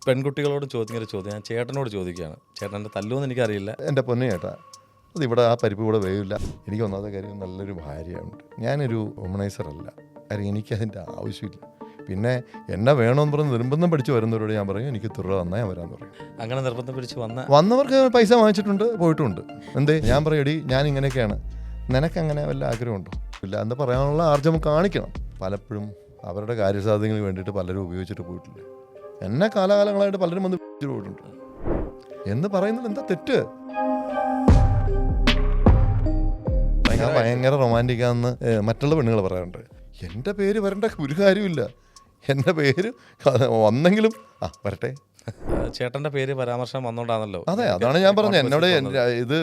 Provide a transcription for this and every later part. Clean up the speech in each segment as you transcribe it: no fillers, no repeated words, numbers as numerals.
പെൺകുട്ടികളോട് ചോദിക്കുന്ന ഒരു ചോദ്യം ഞാൻ ചേട്ടനോട് ചോദിക്കുകയാണ്. ചേട്ടൻ്റെ തല്ലുമെന്ന് എനിക്കറിയില്ല. എൻ്റെ പൊന്നു ചേട്ടാ, അതിവിടെ ആ പരിപ്പ് കൂടെ വേവില്ല. എനിക്ക് ഒന്നാമത്തെ കാര്യം നല്ലൊരു ഭാര്യയുണ്ട്. ഞാനൊരു വുമണൈസറല്ല. കാര്യം എനിക്കതിൻ്റെ ആവശ്യമില്ല. പിന്നെ എന്നെ വേണമെന്ന് പറഞ്ഞ് നിർബന്ധം പഠിച്ച് വരുന്നവരോട് ഞാൻ പറയും എനിക്ക് തുറ തന്നാൽ ഞാൻ വരാമെന്ന് പറയും. അങ്ങനെ നിർബന്ധം പിടിച്ച് വന്നവർക്ക് പൈസ വാങ്ങിച്ചിട്ടുണ്ട്, പോയിട്ടുണ്ട്. എന്തേ ഞാൻ പറയും എടി ഞാൻ ഇങ്ങനെയൊക്കെയാണ്, നിനക്കങ്ങനെ വല്ല ആഗ്രഹമുണ്ടോ? ഇല്ല എന്ന് പറയാനുള്ള ആർജവം കാണിക്കണം. പലപ്പോഴും അവരുടെ കാര്യസാധ്യങ്ങൾക്ക് വേണ്ടിയിട്ട് പലരും ഉപയോഗിച്ചിട്ട് പോയിട്ടില്ല. എന്നെ കാലാകാലങ്ങളായിട്ട് പലരും വന്ന് പോയിട്ടുണ്ട് എന്ന് പറയുന്നത് എന്താ തെറ്റ്? ഞാൻ ഭയങ്കര റൊമാൻറ്റിക്കാന്ന് മറ്റുള്ള പെണ്ണുങ്ങൾ പറയാറുണ്ട്. എൻ്റെ പേര് വരേണ്ട ഒരു കാര്യമില്ല. എൻ്റെ പേര് വന്നെങ്കിലും വരട്ടെ. ചേട്ടൻ്റെ പേര് പരാമർശം വന്നോണ്ടാണല്ലോ. അതെ, അതാണ് ഞാൻ പറഞ്ഞത്. എന്നോട് ഇത്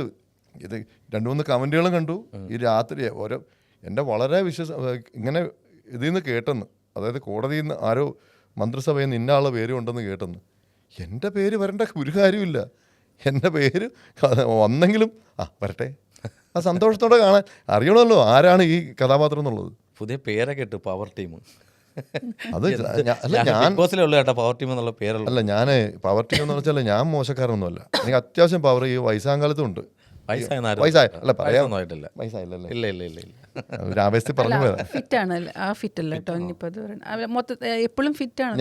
2-3 കമൻറ്റുകളും കണ്ടു ഈ രാത്രി. ഓരോ എൻ്റെ വളരെ ഇങ്ങനെ ഇതിൽ നിന്ന് കേട്ടെന്ന്, അതായത് കോടതിയിൽ നിന്ന് ആരോ മന്ത്രിസഭയിൽ നിന്ന് ഇന്ന ആളുടെ പേരും ഉണ്ടെന്ന് കേട്ടെന്ന്. എൻ്റെ പേര് വരേണ്ട ഒരു കാര്യമില്ല. എൻ്റെ പേര് വന്നെങ്കിലും വരട്ടെ. ആ സന്തോഷത്തോടെ കാണാൻ അറിയണമല്ലോ ആരാണ് ഈ കഥാപാത്രം എന്നുള്ളത്. പുതിയ പേരൊക്കെ ഇട്ടു, പവർ ടീം. അത് അല്ല, ഞാൻ പവർ ടീം എന്നുള്ള പേരല്ല. അല്ല, ഞാൻ പവർ ടീം എന്ന് വെച്ചാൽ ഞാൻ മോശക്കാരനൊന്നുമല്ല. എനിക്ക് അത്യാവശ്യം പവർ ഈ വയസ്സാകാലത്തും ഉണ്ട്.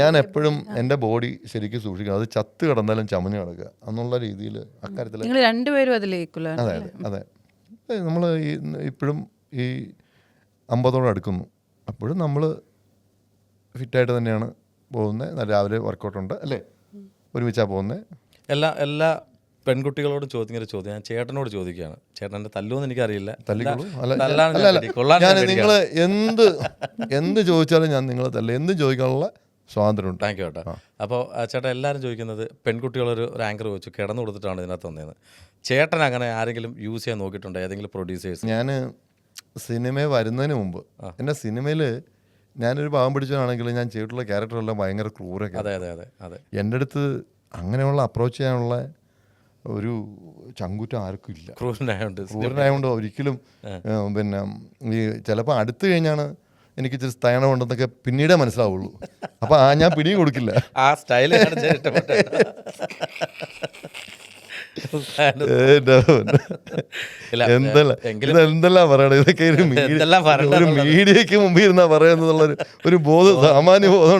ഞാൻ എപ്പോഴും എൻ്റെ ബോഡി ശരിക്കും സൂക്ഷിക്കണം. അത് ചത്ത് കിടന്നാലും ചമഞ്ഞ് കിടക്കുക എന്നുള്ള രീതിയിൽ അക്കാര്യത്തിൽ രണ്ടുപേരും അതിലേക്കുള്ള. അതെ അതെ. നമ്മൾ ഇപ്പോഴും ഈ 50 അടുക്കുന്നു. അപ്പോഴും നമ്മൾ ഫിറ്റായിട്ട് തന്നെയാണ് പോകുന്നത്. രാവിലെ വർക്കൗട്ടുണ്ട് അല്ലേ, ഒരുമിച്ചാണ് പോകുന്നത്. എല്ലാ പെൺകുട്ടികളോടും ചോദിക്കുന്ന ഒരു ചോദ്യം ഞാൻ ചേട്ടനോട് ചോദിക്കുകയാണ്. ചേട്ടൻ്റെ തല്ലുമെന്ന് എനിക്കറിയില്ല. ഞാൻ നിങ്ങൾ എന്ത് ചോദിച്ചാലും ഞാൻ നിങ്ങളെ എന്ത് ചോദിക്കാനുള്ള സ്വാതന്ത്ര്യമുണ്ട്. താങ്ക് യു ചേട്ടാ. അപ്പോൾ ചേട്ടാ, എല്ലാവരും ചോദിക്കുന്നത് പെൺകുട്ടികളൊരു ആങ്കർ വെച്ചു കിടന്നു കൊടുത്തിട്ടാണ് ഇതിനകത്ത് വന്നതെന്ന്. ചേട്ടൻ അങ്ങനെ ആരെങ്കിലും യൂസ് ചെയ്യാൻ നോക്കിയിട്ടുണ്ടോ? ഏതെങ്കിലും പ്രൊഡ്യൂസേഴ്സ്? ഞാൻ സിനിമ വരുന്നതിന് മുമ്പ് എൻ്റെ സിനിമയിൽ ഞാനൊരു പാവം പിടിച്ചതാണെങ്കിൽ ഞാൻ ചെയ്തിട്ടുള്ള ക്യാരക്ടറെല്ലാം ഭയങ്കര ക്രൂരൊക്കെ. അതെ അതെ അതെ അതെ. എൻ്റെ അടുത്ത് അങ്ങനെയുള്ള അപ്രോച്ച് ചെയ്യാനുള്ള ഒരു ചങ്കുറ്റം ആർക്കും ഇല്ല. ക്രൂരനായതുകൊണ്ട് ഒരിക്കലും പിന്നെ ഈ ചിലപ്പോൾ അടുത്ത് കഴിഞ്ഞാണ് എനിക്ക് ഇച്ചിരി സ്തയണം ഉണ്ടെന്നൊക്കെ പിന്നീടേ മനസ്സിലാവുള്ളൂ. അപ്പം ഞാൻ പിടിയും കൊടുക്കില്ല. ആ സ്റ്റൈല് എന്തെല്ലാം പറയണത്? ഇതൊക്കെ ഒരു മീഡിയക്ക് മുമ്പിൽ ഇരുന്നാ പറയുന്നതുള്ള ഒരു ബോധം, സാമാന്യ ബോധം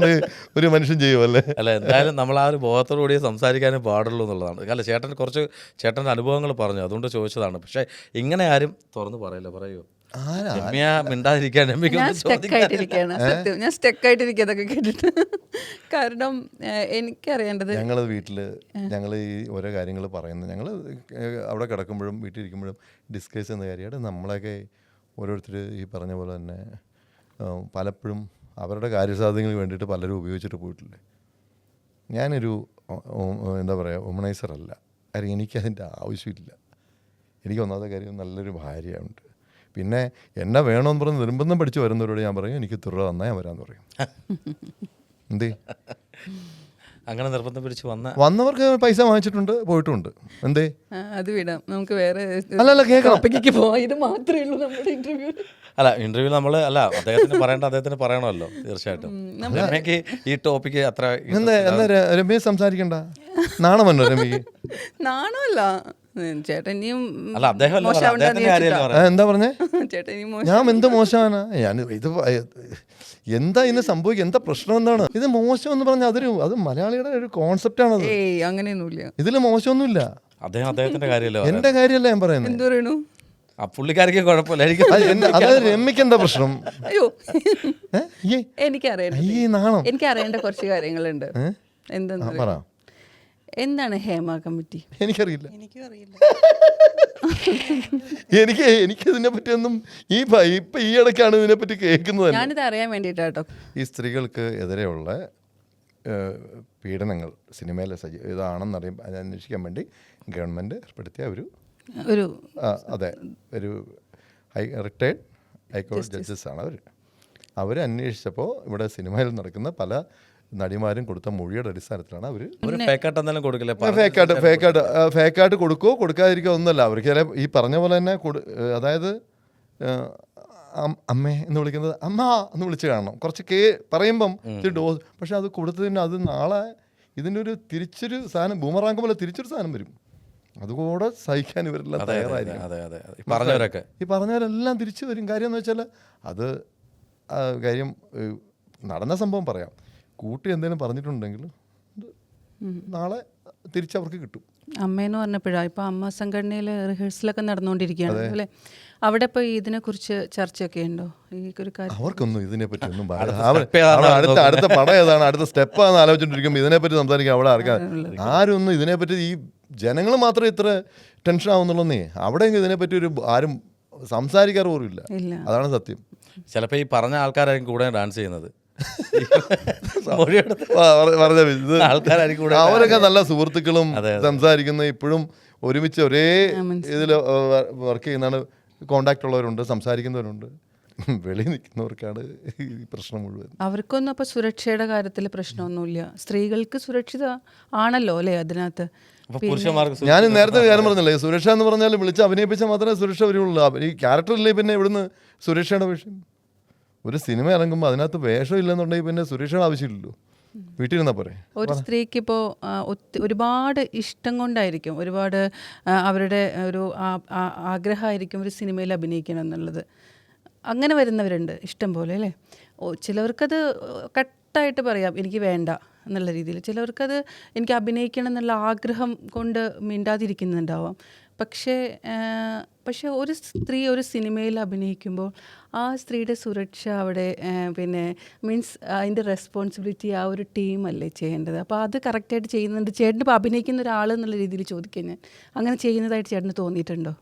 ഒരു മനുഷ്യൻ ചെയ്യുമല്ലേ? അല്ല, എന്തായാലും നമ്മൾ ആ ഒരു ബോധത്തോടുകൂടി സംസാരിക്കാനേ പാടുള്ളൂ എന്നുള്ളതാണ്. അല്ല, ചേട്ടൻ്റെ അനുഭവങ്ങൾ പറഞ്ഞു, അതുകൊണ്ട് ചോദിച്ചതാണ്. പക്ഷെ ഇങ്ങനെ ആരും തുറന്ന് പറയില്ല. പറയൂ. ഞാൻ സ്റ്റക്കായിട്ടിരിക്കുക അതൊക്കെ കേട്ടിട്ട്. കാരണം എനിക്കറിയേണ്ടത്, ഞങ്ങൾ വീട്ടില് ഞങ്ങൾ ഈ ഓരോ കാര്യങ്ങൾ പറയുന്നത്, ഞങ്ങൾ അവിടെ കിടക്കുമ്പോഴും വീട്ടിലിരിക്കുമ്പോഴും ഡിസ്കസ് ചെയ്യുന്ന കാര്യമാണ്. നമ്മളൊക്കെ ഓരോരുത്തർ ഈ പറഞ്ഞ പോലെ തന്നെ പലപ്പോഴും അവരുടെ കാര്യസാധ്യങ്ങൾക്ക് വേണ്ടിയിട്ട് പലരും ഉപയോഗിച്ചിട്ട് പോയിട്ടില്ലേ. ഞാനൊരു എന്താ പറയുക, വുമണൈസറല്ല. കാര്യം എനിക്കതിൻ്റെ ആവശ്യമില്ല. എനിക്ക് ഒന്നാമത്തെ കാര്യം നല്ലൊരു ഭാര്യയുണ്ട്. പിന്നെ എന്നെ വേണമെന്ന് പറഞ്ഞ് നിർബന്ധം പഠിച്ച് വരുന്നവരോട് ഞാൻ പറയും എനിക്ക് തുറ തന്നാൽ ഞാൻ വരാമെന്ന് പറയും. എന്തേ അങ്ങനെ നിർബന്ധം പിടിച്ച് വന്നവർക്ക് പൈസ വാങ്ങിച്ചിട്ടുണ്ട്, പോയിട്ടുണ്ട്. എന്തേ അത് വിടാം, നമുക്ക് വേറെ അല്ലല്ല കേൾക്കാം. ഇത് മാത്രമേ ഉള്ളൂ നമ്മുടെ ഇന്റർവ്യൂ. അല്ല, ഇന്റർവ്യൂ നമ്മൾ അദ്ദേഹത്തിന് പറയണമല്ലോ തീർച്ചയായിട്ടും. രമ്യക്ക് ഈ ടോപ്പിക്ക് അത്ര എന്താ രമ്യ സംസാരിക്കണ്ട? നാണമല്ലോ രമ്യക്ക്? നാണമല്ല ചേട്ടൻ, ഇനിയും എന്താ പറഞ്ഞേ? ഞാൻ എന്ത് മോശമാണ്? ഞാൻ ഇത് എന്താ ഇന്ന് സംഭവിക്കുക? എന്താ പ്രശ്നം? എന്താണ് ഇത് മോശം എന്ന് പറഞ്ഞാൽ അത് മലയാളിയുടെ ഒരു കോൺസെപ്റ്റാണത്. അങ്ങനെയൊന്നുമില്ല, ഇതില് മോശമൊന്നുമില്ല. അദ്ദേഹത്തിന്റെ കാര്യമല്ല, എന്റെ കാര്യമല്ല ഞാൻ പറയുന്നത്. എന്ത് പറയണു? പുള്ളിക്കാർക്ക് കുഴപ്പമില്ല. അതായത് രമ്യക്ക് എന്താ പ്രശ്നം? അയ്യോ, എനിക്കറിയേണ്ട കുറച്ച് കാര്യങ്ങളുണ്ട്. എന്താ എന്താണ് ഹേമ കമ്മിറ്റി? എനിക്കറിയില്ല. എനിക്ക് ഇതിനെ പറ്റിയൊന്നും ഇപ്പൊ ഈ ഇടയ്ക്കാണ് ഇതിനെ പറ്റി കേൾക്കുന്നത്. ഞാനിത് അറിയാൻ വേണ്ടിയിട്ടാട്ടോ. ഈ സ്ത്രീകൾക്ക് എതിരെയുള്ള പീഡനങ്ങൾ സിനിമയിൽ ഇതാണെന്നറിയാൻ അന്വേഷിക്കാൻ വേണ്ടി ഗവൺമെന്റ് ഏർപ്പെടുത്തിയ ഒരു അതെ ഒരു റിട്ടയർഡ് ഹൈക്കോടതി ജഡ്ജസ് ആണ് അവർ അന്വേഷിച്ചപ്പോൾ ഇവിടെ സിനിമയിൽ നടക്കുന്ന പല നടിമാരും കൊടുത്ത മൊഴിയുടെ അടിസ്ഥാനത്തിലാണ് അവർ ഫേക്കായിട്ട് കൊടുക്കുകയോ കൊടുക്കാതിരിക്കുകയോ ഒന്നുമല്ല. അവർക്ക് ചില ഈ പറഞ്ഞ പോലെ തന്നെ അതായത് അമ്മേ എന്ന് വിളിക്കുന്നത് അമ്മ എന്ന് വിളിച്ച് കാണണം. കുറച്ച് പറയുമ്പം ഇത്തിരി ഡോസ്, പക്ഷെ അത് കൊടുത്തതിന് അത് നാളെ ഇതിൻ്റെ ഒരു തിരിച്ചൊരു സാധനം ബൂമറാങ്ക് പോലെ തിരിച്ചൊരു സാധനം വരും. അതുകൂടെ സഹിക്കാൻ ഇവരെല്ലാം തയ്യാറായിരിക്കും. അതെ അതെ അതെ പറഞ്ഞവരൊക്കെ ഈ പറഞ്ഞവരെല്ലാം തിരിച്ചു വരും. കാര്യം എന്ന് വെച്ചാൽ അത് കാര്യം നടന്ന സംഭവം പറയാം. കൂട്ടി എന്തെങ്കിലും പറഞ്ഞിട്ടുണ്ടെങ്കിൽ നാളെ തിരിച്ചവർക്ക് കിട്ടും. അമ്മയെന്ന് പറഞ്ഞപ്പോഴാണ് ഇപ്പോൾ അമ്മ സംഘടനയിൽ റിഹേഴ്സലൊക്കെ നടന്നുകൊണ്ടിരിക്കുകയാണ് അല്ലേ? അവിടെ ഇപ്പോൾ ഇതിനെക്കുറിച്ച് ചർച്ചയൊക്കെ ഉണ്ടോ? ഈ ഒരു കാര്യം അവർക്കൊന്നും ഇതിനെപ്പറ്റി ഒന്നും അടുത്ത പടം ഏതാണ്, അടുത്ത സ്റ്റെപ്പാന്ന് ആലോചിച്ചുകൊണ്ടിരിക്കുമ്പോൾ ഇതിനെപ്പറ്റി സംസാരിക്കാൻ അവിടെ ആരും ഒന്നും ഇതിനെപ്പറ്റി ഈ ജനങ്ങൾ മാത്രമേ ഇത്ര ടെൻഷൻ ആവുന്നുള്ളന്നേ. അവിടെയെങ്കിലും ഇതിനെപ്പറ്റി ആരും സംസാരിക്കാറ് പോലും ഇല്ല. അതാണ് സത്യം. ചിലപ്പോൾ ഈ പറഞ്ഞ ആൾക്കാരായിരിക്കും കൂടെ ഡാൻസ് ചെയ്യുന്നത്. അവരൊക്കെ നല്ല സുഹൃത്തുക്കളും സംസാരിക്കുന്ന ഇപ്പോഴും ഒരുമിച്ച് ഒരേ ഇതിൽ വർക്ക് ചെയ്യുന്നതാണ്. കോണ്ടാക്ട് ഉള്ളവരുണ്ട്, സംസാരിക്കുന്നവരുണ്ട്. വെളിയിൽ നിൽക്കുന്നവർക്കാണ് ഈ പ്രശ്നം മുഴുവൻ. അവർക്കൊന്നും അപ്പോൾ സുരക്ഷയുടെ കാര്യത്തിൽ പ്രശ്നമൊന്നുമില്ല. സ്ത്രീകൾക്ക് സുരക്ഷിത ആണല്ലോ അല്ലേ അതിനകത്ത്. ഞാൻ നേരത്തെ കാര്യം പറഞ്ഞില്ലേ, സുരക്ഷ എന്ന് പറഞ്ഞാൽ വിളിച്ച് അഭിനയിപ്പിച്ചാൽ മാത്രമേ സുരക്ഷ വരുള്ളൂ. ഈ ക്യാരക്ടറില്ലേ പിന്നെ ഇവിടുന്ന് സുരക്ഷയുടെ വിഷയം. ഒരു സിനിമ ഇറങ്ങുമ്പോൾ അതിനകത്ത് വേഷം ഇല്ലെന്നുണ്ടെങ്കിൽ പിന്നെ സുരക്ഷയുടെ ആവശ്യമില്ലല്ലോ, വീട്ടിലിരുന്നാൽ പോരെ. ഒരു സ്ത്രീക്ക് ഇപ്പോൾ ഒരുപാട് ഇഷ്ടം കൊണ്ടായിരിക്കും, ഒരുപാട് അവരുടെ ഒരു ആഗ്രഹമായിരിക്കും ഒരു സിനിമയിൽ അഭിനയിക്കണം എന്നുള്ളത്. അങ്ങനെ വരുന്നവരുണ്ട് ഇഷ്ടം പോലെ അല്ലേ. ചിലവർക്കത് കട്ടായിട്ട് പറയാം എനിക്ക് വേണ്ട എന്നുള്ള രീതിയിൽ, ചിലവർക്കത് എനിക്ക് അഭിനയിക്കണം എന്നുള്ള ആഗ്രഹം കൊണ്ട് മിണ്ടാതിരിക്കുന്നുണ്ടാവാം. പക്ഷേ ഒരു സ്ത്രീ ഒരു സിനിമയിൽ അഭിനയിക്കുമ്പോൾ ആ സ്ത്രീയുടെ സുരക്ഷ അവിടെ പിന്നെ മീൻസ് അതിൻ്റെ റെസ്പോൺസിബിലിറ്റി ആ ഒരു ടീമല്ലേ ചെയ്യേണ്ടത്. അപ്പോൾ അത് കറക്റ്റായിട്ട് ചെയ്യുന്നുണ്ട് ചേട്ടൻ. ഇപ്പോൾ അഭിനയിക്കുന്ന ഒരാൾ എന്നുള്ള രീതിയിൽ ചോദിക്കാൻ ഞാൻ അങ്ങനെ ചെയ്യുന്നതായിട്ട് ചേട്ടന് തോന്നിയിട്ടുണ്ടോ?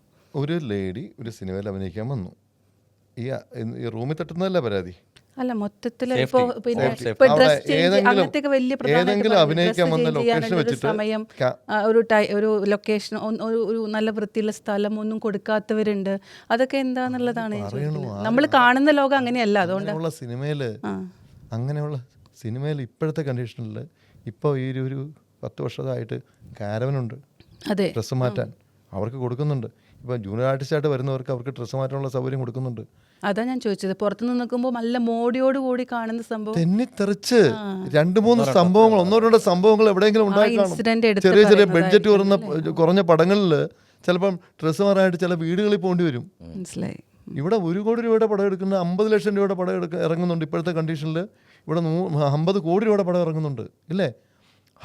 ഒരു ലേഡി ഒരു സിനിമയിൽ അഭിനയിക്കാൻ വന്നു, ഈ റൂമിൽ തട്ടുന്നതല്ല പരാതി. അല്ല മൊത്തത്തിൽ ഏതെങ്കിലും അഭിനയിക്കാൻ വന്ന ലൊക്കേഷൻ വെച്ചിട്ട് സമയം ഒരു ലൊക്കേഷൻ ഒരു നല്ല വൃത്തിയുള്ള സ്ഥലം ഒന്നും കൊടുക്കാത്തവരുണ്ട്. അതൊക്കെ എന്താന്നുള്ളതാണ് നമ്മൾ കാണുന്ന ലോകം അങ്ങനെയല്ല. അതുകൊണ്ടുള്ള അങ്ങനെയുള്ള സിനിമയിൽ ഇപ്പോഴത്തെ കണ്ടീഷനിൽ ഇപ്പോൾ ഈ ഒരു 10 വർഷമായിട്ട് കാരവനുണ്ട് ഡ്രസ്സ് മാറ്റാൻ അവർക്ക് കൊടുക്കുന്നുണ്ട്. ഇപ്പം ജൂനിയർ ആർട്ടിസ്റ്റായിട്ട് വരുന്നവർക്ക് അവർക്ക് ഡ്രസ്സ് മാറ്റാനുള്ള സൗകര്യം കൊടുക്കുന്നുണ്ട്. അതാ ഞാൻ ചോദിച്ചത്. പുറത്തുനിന്ന് നിൽക്കുമ്പോൾ നല്ല മോടിയോട് കൂടി കാണുന്ന സംഭവം തെന്നിത്തെറിച്ച് 2-3 സംഭവങ്ങൾ 1-2 സംഭവങ്ങൾ എവിടെയെങ്കിലും ഉണ്ടായിക്കാണും. ചെറിയ ചെറിയ ബഡ്ജറ്റ് കുറഞ്ഞ പടങ്ങളിൽ ചിലപ്പം ഡ്രസ്സ് മാറാനായിട്ട് ചില വീടുകളിൽ പോകേണ്ടി വരും. മനസ്സിലായി. ഇവിടെ 1 കോടി രൂപയുടെ പടം എടുക്കുന്ന 50 ലക്ഷം രൂപയുടെ പടം ഇറങ്ങുന്നുണ്ട് ഇപ്പോഴത്തെ കണ്ടീഷനിൽ. ഇവിടെ 50 കോടി രൂപയുടെ പടം ഇറങ്ങുന്നുണ്ട് ഇല്ലേ.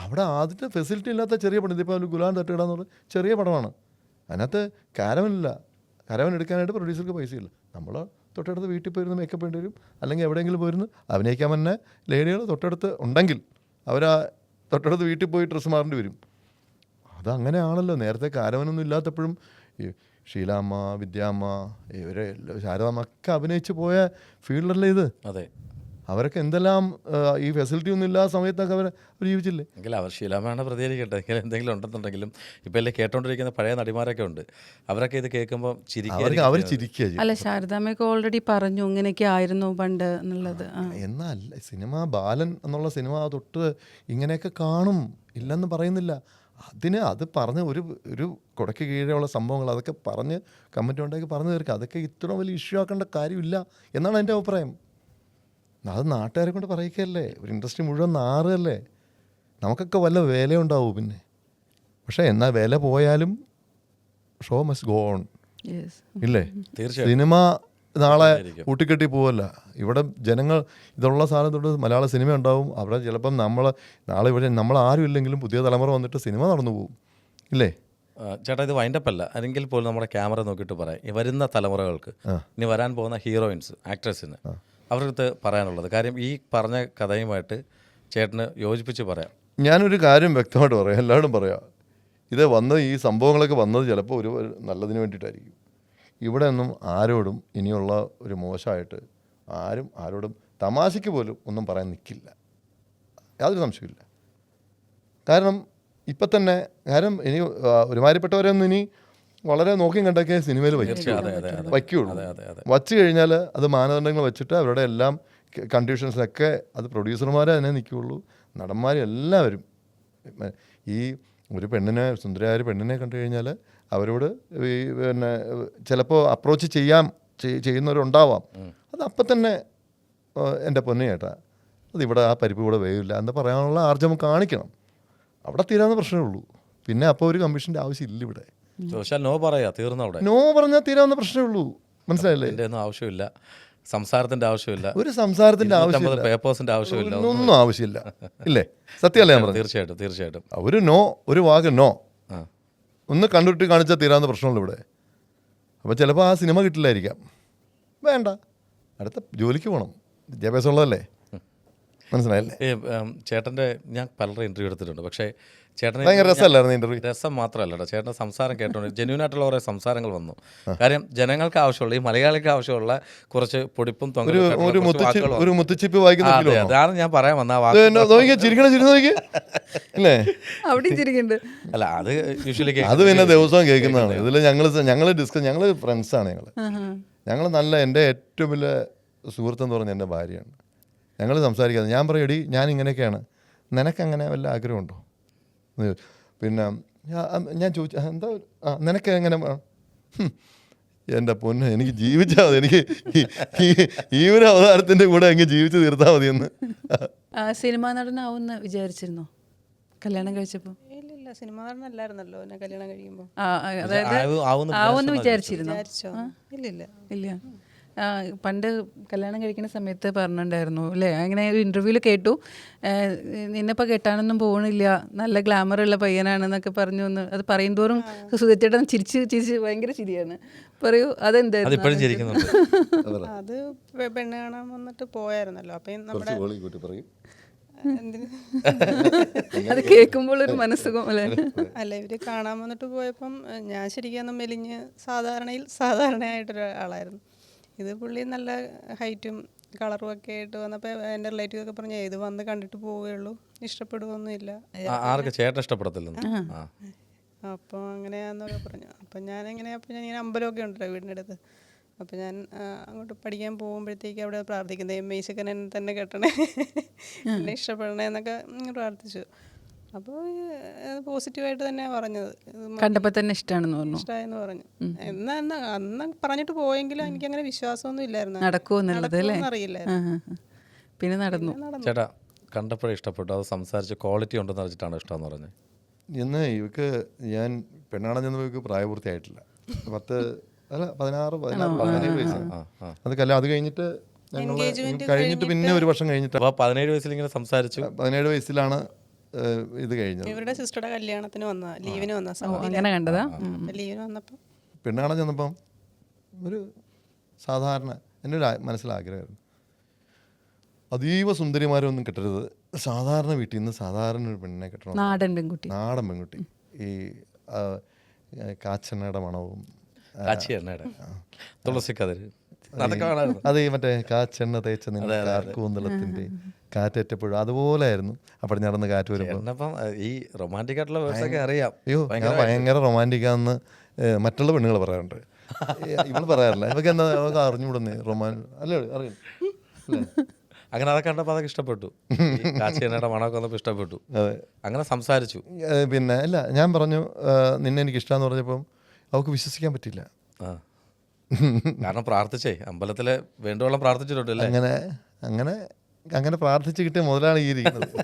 അവിടെ ആദ്യത്തെ ഫെസിലിറ്റി ഇല്ലാത്ത ചെറിയ പടം, ഇതിപ്പോൾ ഗുലാൻ തട്ടിയിടാന്ന് പറഞ്ഞാൽ ചെറിയ പടമാണ്. അതിനകത്ത് കാരവനില്ല. കാരവൻ എടുക്കാനായിട്ട് പ്രൊഡ്യൂസർക്ക് പൈസയില്ല. നമ്മൾ തൊട്ടടുത്ത് വീട്ടിൽ പോയിരുന്ന് മേക്കപ്പ് വേണ്ടി വരും, അല്ലെങ്കിൽ എവിടെയെങ്കിലും പോയിരുന്ന് അഭിനയിക്കാൻ തന്നെ ലേഡികൾ തൊട്ടടുത്ത് ഉണ്ടെങ്കിൽ അവരാ തൊട്ടടുത്ത് വീട്ടിൽ പോയി ഡ്രസ്സ് മാറേണ്ടി വരും. അതങ്ങനെയാണല്ലോ. നേരത്തെ കാരവനൊന്നും ഇല്ലാത്തപ്പോഴും ഈ ഷീലാമ്മ, വിദ്യാമ്മ, ഇവരെ ശാരദാമ്മ ഒക്കെ അഭിനയിച്ച് പോയ ഫീൽഡല്ലേ ഇത്. അതെ, അവരൊക്കെ എന്തെല്ലാം ഈ ഫെസിലിറ്റി ഒന്നും ഇല്ലാത്ത സമയത്തൊക്കെ അവർ ജീവിച്ചില്ലേ. എങ്കിൽ അവർ ശീലമാണ് പ്രതികരിക്കട്ടെ. എങ്കിൽ എന്തെങ്കിലും ഉണ്ടെന്നുണ്ടെങ്കിലും ഇപ്പം എല്ലാം കേട്ടോണ്ടിരിക്കുന്ന പഴയ നടിമാരൊക്കെ ഉണ്ട്. അവരൊക്കെ ഇത് കേൾക്കുമ്പോൾ അവർ ചിരിക്കുക. അല്ല, ശാരദാമ്മയൊക്കെ ഓൾറെഡി പറഞ്ഞു ഇങ്ങനെയൊക്കെ ആയിരുന്നു പണ്ട് എന്നുള്ളത്. എന്നാൽ സിനിമ ബാലൻ എന്നുള്ള സിനിമ തൊട്ട് ഇങ്ങനെയൊക്കെ കാണും, ഇല്ലെന്ന് പറയുന്നില്ല. അത് പറഞ്ഞ് ഒരു കുടയ്ക്ക് കീഴെയുള്ള സംഭവങ്ങൾ അതൊക്കെ പറഞ്ഞ് കമൻറ്റ് ഉണ്ടാക്കി പറഞ്ഞു തീർക്കുക. അതൊക്കെ ഇത്ര വലിയ ഇഷ്യൂ ആക്കേണ്ട കാര്യമില്ല എന്നാണ് എൻ്റെ അഭിപ്രായം. അത് നാട്ടുകാരെ കൊണ്ട് പറയിക്കല്ലേ, ഒരു ഇൻഡസ്ട്രി മുഴുവൻ നാറുകയല്ലേ. നമുക്കൊക്കെ വല്ല വിലയുണ്ടാവും പിന്നെ. പക്ഷേ എന്നാൽ വില പോയാലും ഷോ മസ്റ്റ് ഗോ ഓൺ ഇല്ലേ. സിനിമ നാളെ കൂട്ടിക്കെട്ടി പോവല്ല. ഇവിടെ ജനങ്ങൾ ഇതുള്ള സാധനം തൊട്ട് മലയാള സിനിമ ഉണ്ടാവും. അവിടെ ചിലപ്പം നാളെ ഇവിടെ നമ്മളാരും ഇല്ലെങ്കിലും പുതിയ തലമുറ വന്നിട്ട് സിനിമ നടന്നു പോകും ഇല്ലേ. ചേട്ടാ, ഇത് വൈൻഡപ്പ് അല്ല. അല്ലെങ്കിൽ പോലും നമ്മുടെ ക്യാമറ നോക്കിയിട്ട് പറയാം, ഈ വരുന്ന തലമുറകൾക്ക്, ഇനി വരാൻ പോകുന്ന ഹീറോയിൻസ്, ആക്ട്രസിന് അവർക്ക് പറയാനുള്ളത് കാര്യം ഈ പറഞ്ഞ കഥയുമായിട്ട് ചേട്ടന് യോജിപ്പിച്ച് പറയാം. ഞാനൊരു കാര്യം വ്യക്തമായിട്ട് പറയാം, എല്ലാവരും പറയാം. ഈ സംഭവങ്ങളൊക്കെ വന്നത് ചിലപ്പോൾ ഒരു നല്ലതിന് വേണ്ടിയിട്ടായിരിക്കും. ഇവിടെ ഒന്നും ആരോടും ഇനിയുള്ള ഒരു മോശമായിട്ട് ആരോടും തമാശയ്ക്ക് പോലും ഒന്നും പറയാൻ നിൽക്കില്ല, യാതൊരു സംശയമില്ല. കാരണം ഇപ്പം തന്നെ ഇനി ഒരുമാതിരിപ്പെട്ടവരൊന്നും ഇനി വളരെ നോക്കിയും കണ്ടൊക്കെ സിനിമയിൽ വയ്ക്കുള്ളൂ. വച്ചു കഴിഞ്ഞാൽ അത് മാനദണ്ഡങ്ങൾ വെച്ചിട്ട് അവരുടെ എല്ലാം കണ്ടീഷൻസിലൊക്കെ അത് പ്രൊഡ്യൂസർമാരെ തന്നെ നിൽക്കുകയുള്ളൂ. നടന്മാരെല്ലാവരും ഈ ഒരു സുന്ദരിയായ പെണ്ണിനെ കണ്ടു കഴിഞ്ഞാൽ അവരോട് പിന്നെ ചിലപ്പോൾ അപ്രോച്ച് ചെയ്യുന്നവരുണ്ടാവാം. അത് അപ്പം തന്നെ എൻ്റെ പൊന്നു ചേട്ടാ അതിവിടെ ആ പരിപ്പ് കൂടെ വേവില്ല എന്ന് പറയാനുള്ള ആർജവം കാണിക്കണം. അവിടെ തീരാവുന്ന പ്രശ്നമേ ഉള്ളൂ. പിന്നെ അപ്പോൾ ഒരു കമ്മീഷൻ്റെ ആവശ്യമില്ല ഇവിടെ. ചോദിച്ചാൽ നോ പറയാ, തീർന്നു അവിടെ. നോ പറഞ്ഞാൽ തീരാവുന്ന പ്രശ്നമേ ഉള്ളൂ. മനസ്സിലായില്ലേ? എൻ്റെ ഒന്നും ആവശ്യമില്ല, സംസാരത്തിന്റെ ആവശ്യമില്ല, ഒരു സംസാരത്തിൻ്റെ ആവശ്യമില്ല, പേപ്പേഴ്സിന്റെ ആവശ്യമില്ല, ഒന്നും ആവശ്യമില്ല. ഇല്ലേ? സത്യമല്ലേ ഞാൻ പറഞ്ഞു? തീർച്ചയായിട്ടും തീർച്ചയായിട്ടും. ഒരു നോ, ഒരു വാക്ക് നോ ആ. ഒന്ന് കണ്ടിട്ട് കാണിച്ചാൽ തീരാവുന്ന പ്രശ്നമുള്ളൂ ഇവിടെ. അപ്പോൾ ചിലപ്പോൾ ആ സിനിമ കിട്ടില്ലായിരിക്കാം. വേണ്ട, അടുത്ത ജോലിക്ക് പോകണം. വിദ്യാഭ്യാസം ഉള്ളതല്ലേ. മനസ്സിലായല്ലേ? ചേട്ടൻ്റെ ഞാൻ പലരുടെ ഇൻ്റർവ്യൂ എടുത്തിട്ടുണ്ട്. പക്ഷേ ചേട്ടന് ഭയങ്കര രസമല്ലായിരുന്നു ഇൻ്റർവ്യൂ. രസം മാത്രമല്ല കേട്ടോ, ചേട്ടൻ്റെ സംസാരം കേട്ടോണ്ട് ജെന്യൂൻ ആയിട്ടുള്ള കുറേ സംസാരങ്ങൾ വന്നു. കാര്യം ജനങ്ങൾക്ക് ആവശ്യമുള്ള, ഈ മലയാളിക്ക് ആവശ്യമുള്ള കുറച്ച് പൊടിപ്പും ഒരു മുത്തുച്ചിപ്പ് വായിക്കുന്ന അതാണ് ഞാൻ പറയാൻ വന്ന ആ വാക്ക്. അല്ലേ? അവിടെ ചിരിക്കുന്നുണ്ട്. അല്ല, അത് യൂഷ്വലി അത് പിന്നെ ദിവസവും കേൾക്കുന്നതാണ്. ഇതിൽ ഞങ്ങൾ ഫ്രണ്ട്സാണ്. ഞങ്ങൾ നല്ല, എൻ്റെ ഏറ്റവും വലിയ സുഹൃത്തെന്ന് പറഞ്ഞ എൻ്റെ ഭാര്യയാണ്. ഞങ്ങൾ സംസാരിക്കാതെ ഞാൻ പറയും, എടി ഞാൻ ഇങ്ങനെയൊക്കെയാണ്, നിനക്കങ്ങനെ വല്ല ആഗ്രഹമുണ്ടോ? പിന്നെ ഞാൻ ചോദിച്ചു, എന്താ നിനക്ക് എങ്ങനെ? എൻ്റെ പൊന്ന്, എനിക്ക് ജീവിച്ചാൽ മതി, എനിക്ക് ഈ ഒരു അവതാരത്തിൻ്റെ കൂടെ അങ്ങ് ജീവിച്ച് തീർത്താൽ മതിയെന്ന്. സിനിമാ നടനാവുമെന്ന് വിചാരിച്ചിരുന്നോ കല്യാണം കഴിച്ചപ്പോൾ? ഇല്ല, സിനിമാ നടനല്ലായിരുന്നല്ലോ എന്നെ കല്യാണം കഴിക്കുമ്പോൾ. അതായത് ആവുമെന്ന് വിചാരിച്ചിരുന്നോ? ഇല്ലില്ല. ഇല്ല. പണ്ട് കല്യാണം കഴിക്കുന്ന സമയത്ത് പറഞ്ഞിട്ടുണ്ടായിരുന്നു അല്ലേ, അങ്ങനെ ഒരു ഇൻ്റർവ്യൂവിൽ കേട്ടു, നിന്നിപ്പോൾ കെട്ടാനൊന്നും പോകണില്ല, നല്ല ഗ്ലാമറുള്ള പയ്യനാണെന്നൊക്കെ പറഞ്ഞു. ഒന്ന് അത് പറയും തോറും സുധേച്ചേട്ടൻ ചിരിച്ച് ഭയങ്കര ചിരിയാണ്. പറയൂ, അതെന്തായിരുന്നു? അത് പെണ്ണ് കാണാൻ വന്നിട്ട് പോയായിരുന്നല്ലോ. അപ്പം നമ്മുടെ അത് കേൾക്കുമ്പോൾ ഒരു മനസ്സുഖം അല്ലേ? അല്ല, ഇവര് കാണാൻ വന്നിട്ട് പോയപ്പം ഞാൻ ശരിക്കും മെലിഞ്ഞ് സാധാരണയായിട്ടൊരു ആളായിരുന്നു. ഇത് പുള്ളി നല്ല ഹൈറ്റും കളറും ഒക്കെ ആയിട്ട് വന്നപ്പോൾ എൻ്റെ റിലേറ്റീവ് ഒക്കെ പറഞ്ഞു, ഇത് വന്ന് കണ്ടിട്ട് പോവുകയുള്ളൂ, ഇഷ്ടപ്പെടുകയൊന്നുമില്ല. ആർക്ക് ചേട്ടൻ ഇഷ്ടപ്പെടത്തില്ലെന്ന്. അപ്പോൾ അങ്ങനെയാന്നൊക്കെ പറഞ്ഞു. അപ്പം ഞാനിങ്ങനെ അമ്പലമൊക്കെ ഉണ്ടല്ലോ വീടിൻ്റെ അടുത്ത്. അപ്പം ഞാൻ അങ്ങോട്ട് പഠിക്കാൻ പോകുമ്പോഴത്തേക്ക് അവിടെ പ്രാർത്ഥിക്കുന്നത്, എന്നെ തന്നെ കെട്ടണേ, എന്നെ ഇഷ്ടപ്പെടണേ എന്നൊക്കെ പ്രാർത്ഥിച്ചു. അപ്പോൾ പോസിറ്റീവായിട്ട് തന്നെയാണ് പറഞ്ഞത്. കണ്ടപ്പോൾ തന്നെ ഇഷ്ടമാണെന്ന് പറഞ്ഞു, ഇഷ്ടമായെന്ന് പറഞ്ഞു. അന്ന് പറഞ്ഞിട്ട് പോയെങ്കിലും എനിക്കങ്ങനെ വിശ്വാസമൊന്നും ഇല്ലായിരുന്നു, നടക്കുമെന്നുള്ളത് അല്ലേ? അറിയില്ലായിരുന്നു. പിന്നെ നടന്നു. ചേട്ടാ കണ്ടപ്പോഴേ ഇഷ്ടപ്പെട്ടു, അത് സംസാരിച്ച് ക്വാളിറ്റി ഉണ്ടെന്ന് വെച്ചിട്ടാണ് ഇഷ്ടമെന്ന് പറഞ്ഞത്. ഇന്ന് ഇവക്ക് ഞാൻ പെണ്ണാണൻ ചെന്ന് ഇവക്ക് പ്രായപൂർത്തിയായിട്ടില്ല. 17 വയസ്സ്. അത് കല്യാണം അത് കഴിഞ്ഞിട്ട് കഴിഞ്ഞിട്ട് പിന്നെ ഒരു വർഷം കഴിഞ്ഞിട്ട് 17 വയസ്സിൽ ഇങ്ങനെ സംസാരിച്ചു. 17 വയസ്സിലാണ് ഇത് കഴിഞ്ഞത്. ഇവരുടെ സിസ്റ്ററുടെ കല്യാണത്തിന് വന്ന ലീവിന് വന്ന അങ്ങനെ കണ്ടതാ. ലീവിന് വന്നപ്പോൾ പെണ്ണാണൻ ചെന്നപ്പം ഒരു സാധാരണ, എൻ്റെ ഒരു മനസ്സിലാഗ്രഹമായിരുന്നു, അതീവ സുന്ദരിമാരൊന്നും കിട്ടരുത്, സാധാരണ വീട്ടിൽ നിന്ന് സാധാരണ ഒരു പെണ്ണിനെ കിട്ടണം, നാടൻ പെൺകുട്ടി. ഈ കാച്ചെണ്ണയുടെ മണവും തുളസിക്കതിര്, അത് ഈ മറ്റേ കാച്ചെണ്ണ തേച്ച കൂന്തളത്തിൻ്റെ കാറ്റേറ്റപ്പോഴും അതുപോലെ ആയിരുന്നു. അപ്പോൾ നടന്ന് കാറ്റ് വരുമ്പോൾ ഈ റൊമാൻറ്റിക് ആയിട്ടുള്ള വേഴ്സൊക്കെ അറിയാം. അയ്യോ, ഞാൻ ഭയങ്കര റൊമാൻറ്റിക്കാന്ന് മറ്റുള്ള പെണ്ണുങ്ങൾ പറയാറുണ്ട്, ഇവൾ പറയാറില്ല. ഇവർക്ക് എന്താ അറിഞ്ഞുകൂടുന്നേ അല്ലേ? അറിയാം. അങ്ങനെ അതൊക്കെ കണ്ടപ്പോൾ അതൊക്കെ ഇഷ്ടപ്പെട്ടു, കാച്ചിയെണ്ണയുടെ മണമൊക്കെ വന്നപ്പോൾ ഇഷ്ടപ്പെട്ടു. അതെ, അങ്ങനെ സംസാരിച്ചു. പിന്നെ അല്ല, ഞാൻ പറഞ്ഞു നിന്നെ എനിക്ക് ഇഷ്ടമാന്ന് പറഞ്ഞപ്പം അവൾക്ക് വിശ്വസിക്കാൻ പറ്റില്ല. കാരണം പ്രാർത്ഥിച്ചേ, അമ്പലത്തിലെ വേണ്ടുവോളം പ്രാർത്ഥിച്ചിട്ടുണ്ടല്ലേ? അങ്ങനെ പ്രാർത്ഥിച്ച് കിട്ടിയ മുതലാണ് ഈ ഇരിക്കുന്നത്.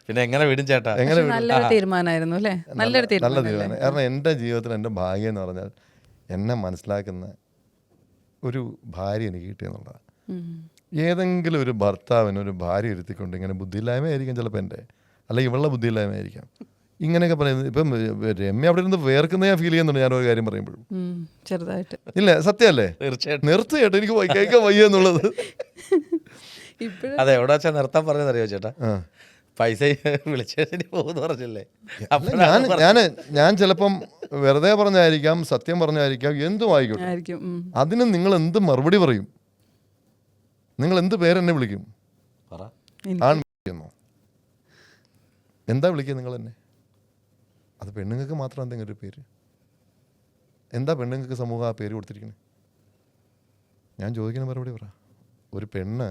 പിന്നെ എങ്ങനെ വിടും ചേട്ടാ? നല്ലൊരു തീരുമാനമായിരുന്നു അല്ലേ? നല്ല തീരുമാനം. കാരണം എൻ്റെ ജീവിതത്തിൽ എൻ്റെ ഭാഗ്യം എന്ന് പറഞ്ഞാൽ എന്നെ മനസ്സിലാക്കുന്ന ഒരു ഭാര്യ എനിക്ക് കിട്ടിയെന്നുള്ളതാണ്. ഏതെങ്കിലും ഒരു ഭർത്താവിന് ഒരു ഭാര്യ ഇരുത്തിക്കൊണ്ട് ഇങ്ങനെ ബുദ്ധിയില്ലായ്മയായിരിക്കും ചിലപ്പോൾ എൻ്റെ, അല്ലെങ്കിൽ ഇവളുടെ ബുദ്ധിയില്ലായ്മയായിരിക്കാം, ഇങ്ങനെയൊക്കെ പറയുന്നത്. ഇപ്പം രമ്യ അവിടെ ഇരുന്ന് വേർക്കുന്ന ഞാൻ ഫീൽ ചെയ്യുന്നുണ്ട് ഞാനൊരു കാര്യം പറയുമ്പോഴും. ചെറുതായിട്ട് ഇല്ല, സത്യമല്ലേ? നിർത്തിയേട്ടോ, എനിക്ക് കേൾക്കാൻ വയ്യ എന്നുള്ളത്. അതെ, എവിടെ വെച്ചാൽ നിർത്താൻ പറഞ്ഞതറിയോ ചേട്ടാ? പൈസ വിളിച്ചു പോകുന്നു പറഞ്ഞല്ലേ? ഞാൻ ചിലപ്പം വെറുതെ പറഞ്ഞായിരിക്കാം, സത്യം പറഞ്ഞായിരിക്കാം, എന്തും ആയിക്കോട്ടെ, അതിന് നിങ്ങൾ എന്ത് മറുപടി പറയും? നിങ്ങൾ എന്ത് പേരെന്നെ വിളിക്കും? എന്താ വിളിക്കുക നിങ്ങൾ എന്നെ? അത് പെണ്ണുങ്ങൾക്ക് മാത്രം എന്തെങ്കിലും ഒരു പേര്? എന്താ പെണ്ണുങ്ങൾക്ക് സമൂഹം ആ പേര് കൊടുത്തിരിക്കുന്നത്? ഞാൻ ചോദിക്കുന്ന മറുപടി പറ. ഒരു പെണ്ണ്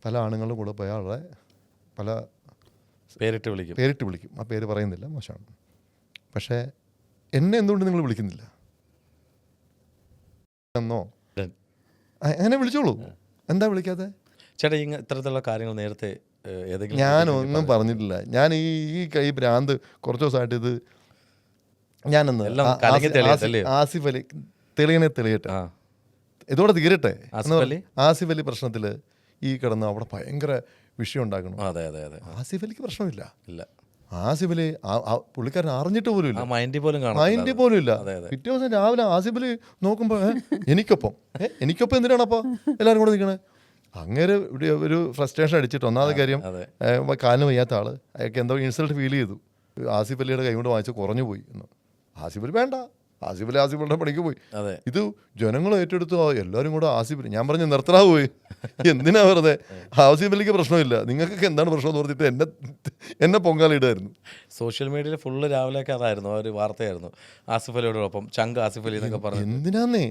പല ആണുങ്ങളുടെ കൂടെ പോയ ആളെ പല പേരിട്ട് വിളിക്കും. ആ പേര് പറയുന്നില്ല, മോശമാണ്. പക്ഷേ എന്നെ എന്തുകൊണ്ട് നിങ്ങൾ വിളിക്കുന്നില്ല എന്നോ? അങ്ങനെ വിളിച്ചോളൂ, എന്താ വിളിക്കാതെ? ചേട്ടാ, ഇത്തരത്തിലുള്ള കാര്യങ്ങൾ നേരത്തെ ഏതെങ്കിലും ഞാനൊന്നും പറഞ്ഞിട്ടില്ല. ഞാൻ ഈ ഭ്രാന്ത് കുറച്ച് ദിവസമായിട്ട് ഇത് ഞാനൊന്ന് എല്ലാം കലങ്ങി തെളിയട്ടല്ലേ? ആസിഫ് അലി തെളിയട്ടെ, ആ ഇതോടെ തീരട്ടെ. ആസിഫ് അലി? ആസിഫ് അലി പ്രശ്നത്തിൽ ഈ കിടന്ന് അവിടെ ഭയങ്കര വിഷയം ഉണ്ടാക്കണം. അതെ അതെ അതെ. ആസിഫ് അലിക്ക് പ്രശ്നമില്ല. ഇല്ല, ആസിഫ് അലി പുള്ളിക്കാരൻ അറിഞ്ഞിട്ട് പോലും ഇല്ല, ആ മൈൻഡിൽ പോലും കാണാം. മൈൻഡിൽ പോലും ഇല്ല. അതെ അതെ. പിറ്റേ ദിവസം രാവിലെ ആസിഫ് അലി നോക്കുമ്പോൾ എനിക്കൊപ്പം എന്തിനാണ് അപ്പോൾ എല്ലാവരും കൂടെ നിൽക്കണേ? അങ്ങനെ ഒരു ഫ്രസ്ട്രേഷൻ അടിച്ചിട്ട് ഒന്നാമത്തെ കാര്യം അതെ. കാലിന് വയ്യാത്ത ആള് അയാൾക്ക് എന്തോ ഇൻസൾട്ട് ഫീൽ ചെയ്തു. ആസിഫ് അലിയുടെ കൈ കൊണ്ട് വാങ്ങിച്ച് കുറഞ്ഞു പോയി എന്ന്. ആസിഫ് അലി വേണ്ട, ആസിഫ് അലിയുടെ പണിക്ക് പോയി. അതെ. ഇത് ജനങ്ങൾ ഏറ്റെടുത്തു, എല്ലാവരും കൂടെ ആസിഫ് അലി. ഞാൻ പറഞ്ഞു നിർത്തടാ പോയി, എന്തിനാ വെറുതെ? ആസിഫ് അലിക്ക് പ്രശ്നമില്ല, നിങ്ങൾക്കൊക്കെ എന്താണ് പ്രശ്നം എന്ന് പറഞ്ഞിട്ട് എന്നെ പൊങ്കാലിടുമായിരുന്നു. സോഷ്യൽ മീഡിയയിൽ ഫുള്ള് രാവിലെയൊക്കെ അതായിരുന്നു, ഒരു വാർത്തയായിരുന്നു ആസിഫ് അലിയോടൊപ്പം ചങ്ക് ആസിഫ് അലി എന്നൊക്കെ പറഞ്ഞു. എന്തിനാന്നേ?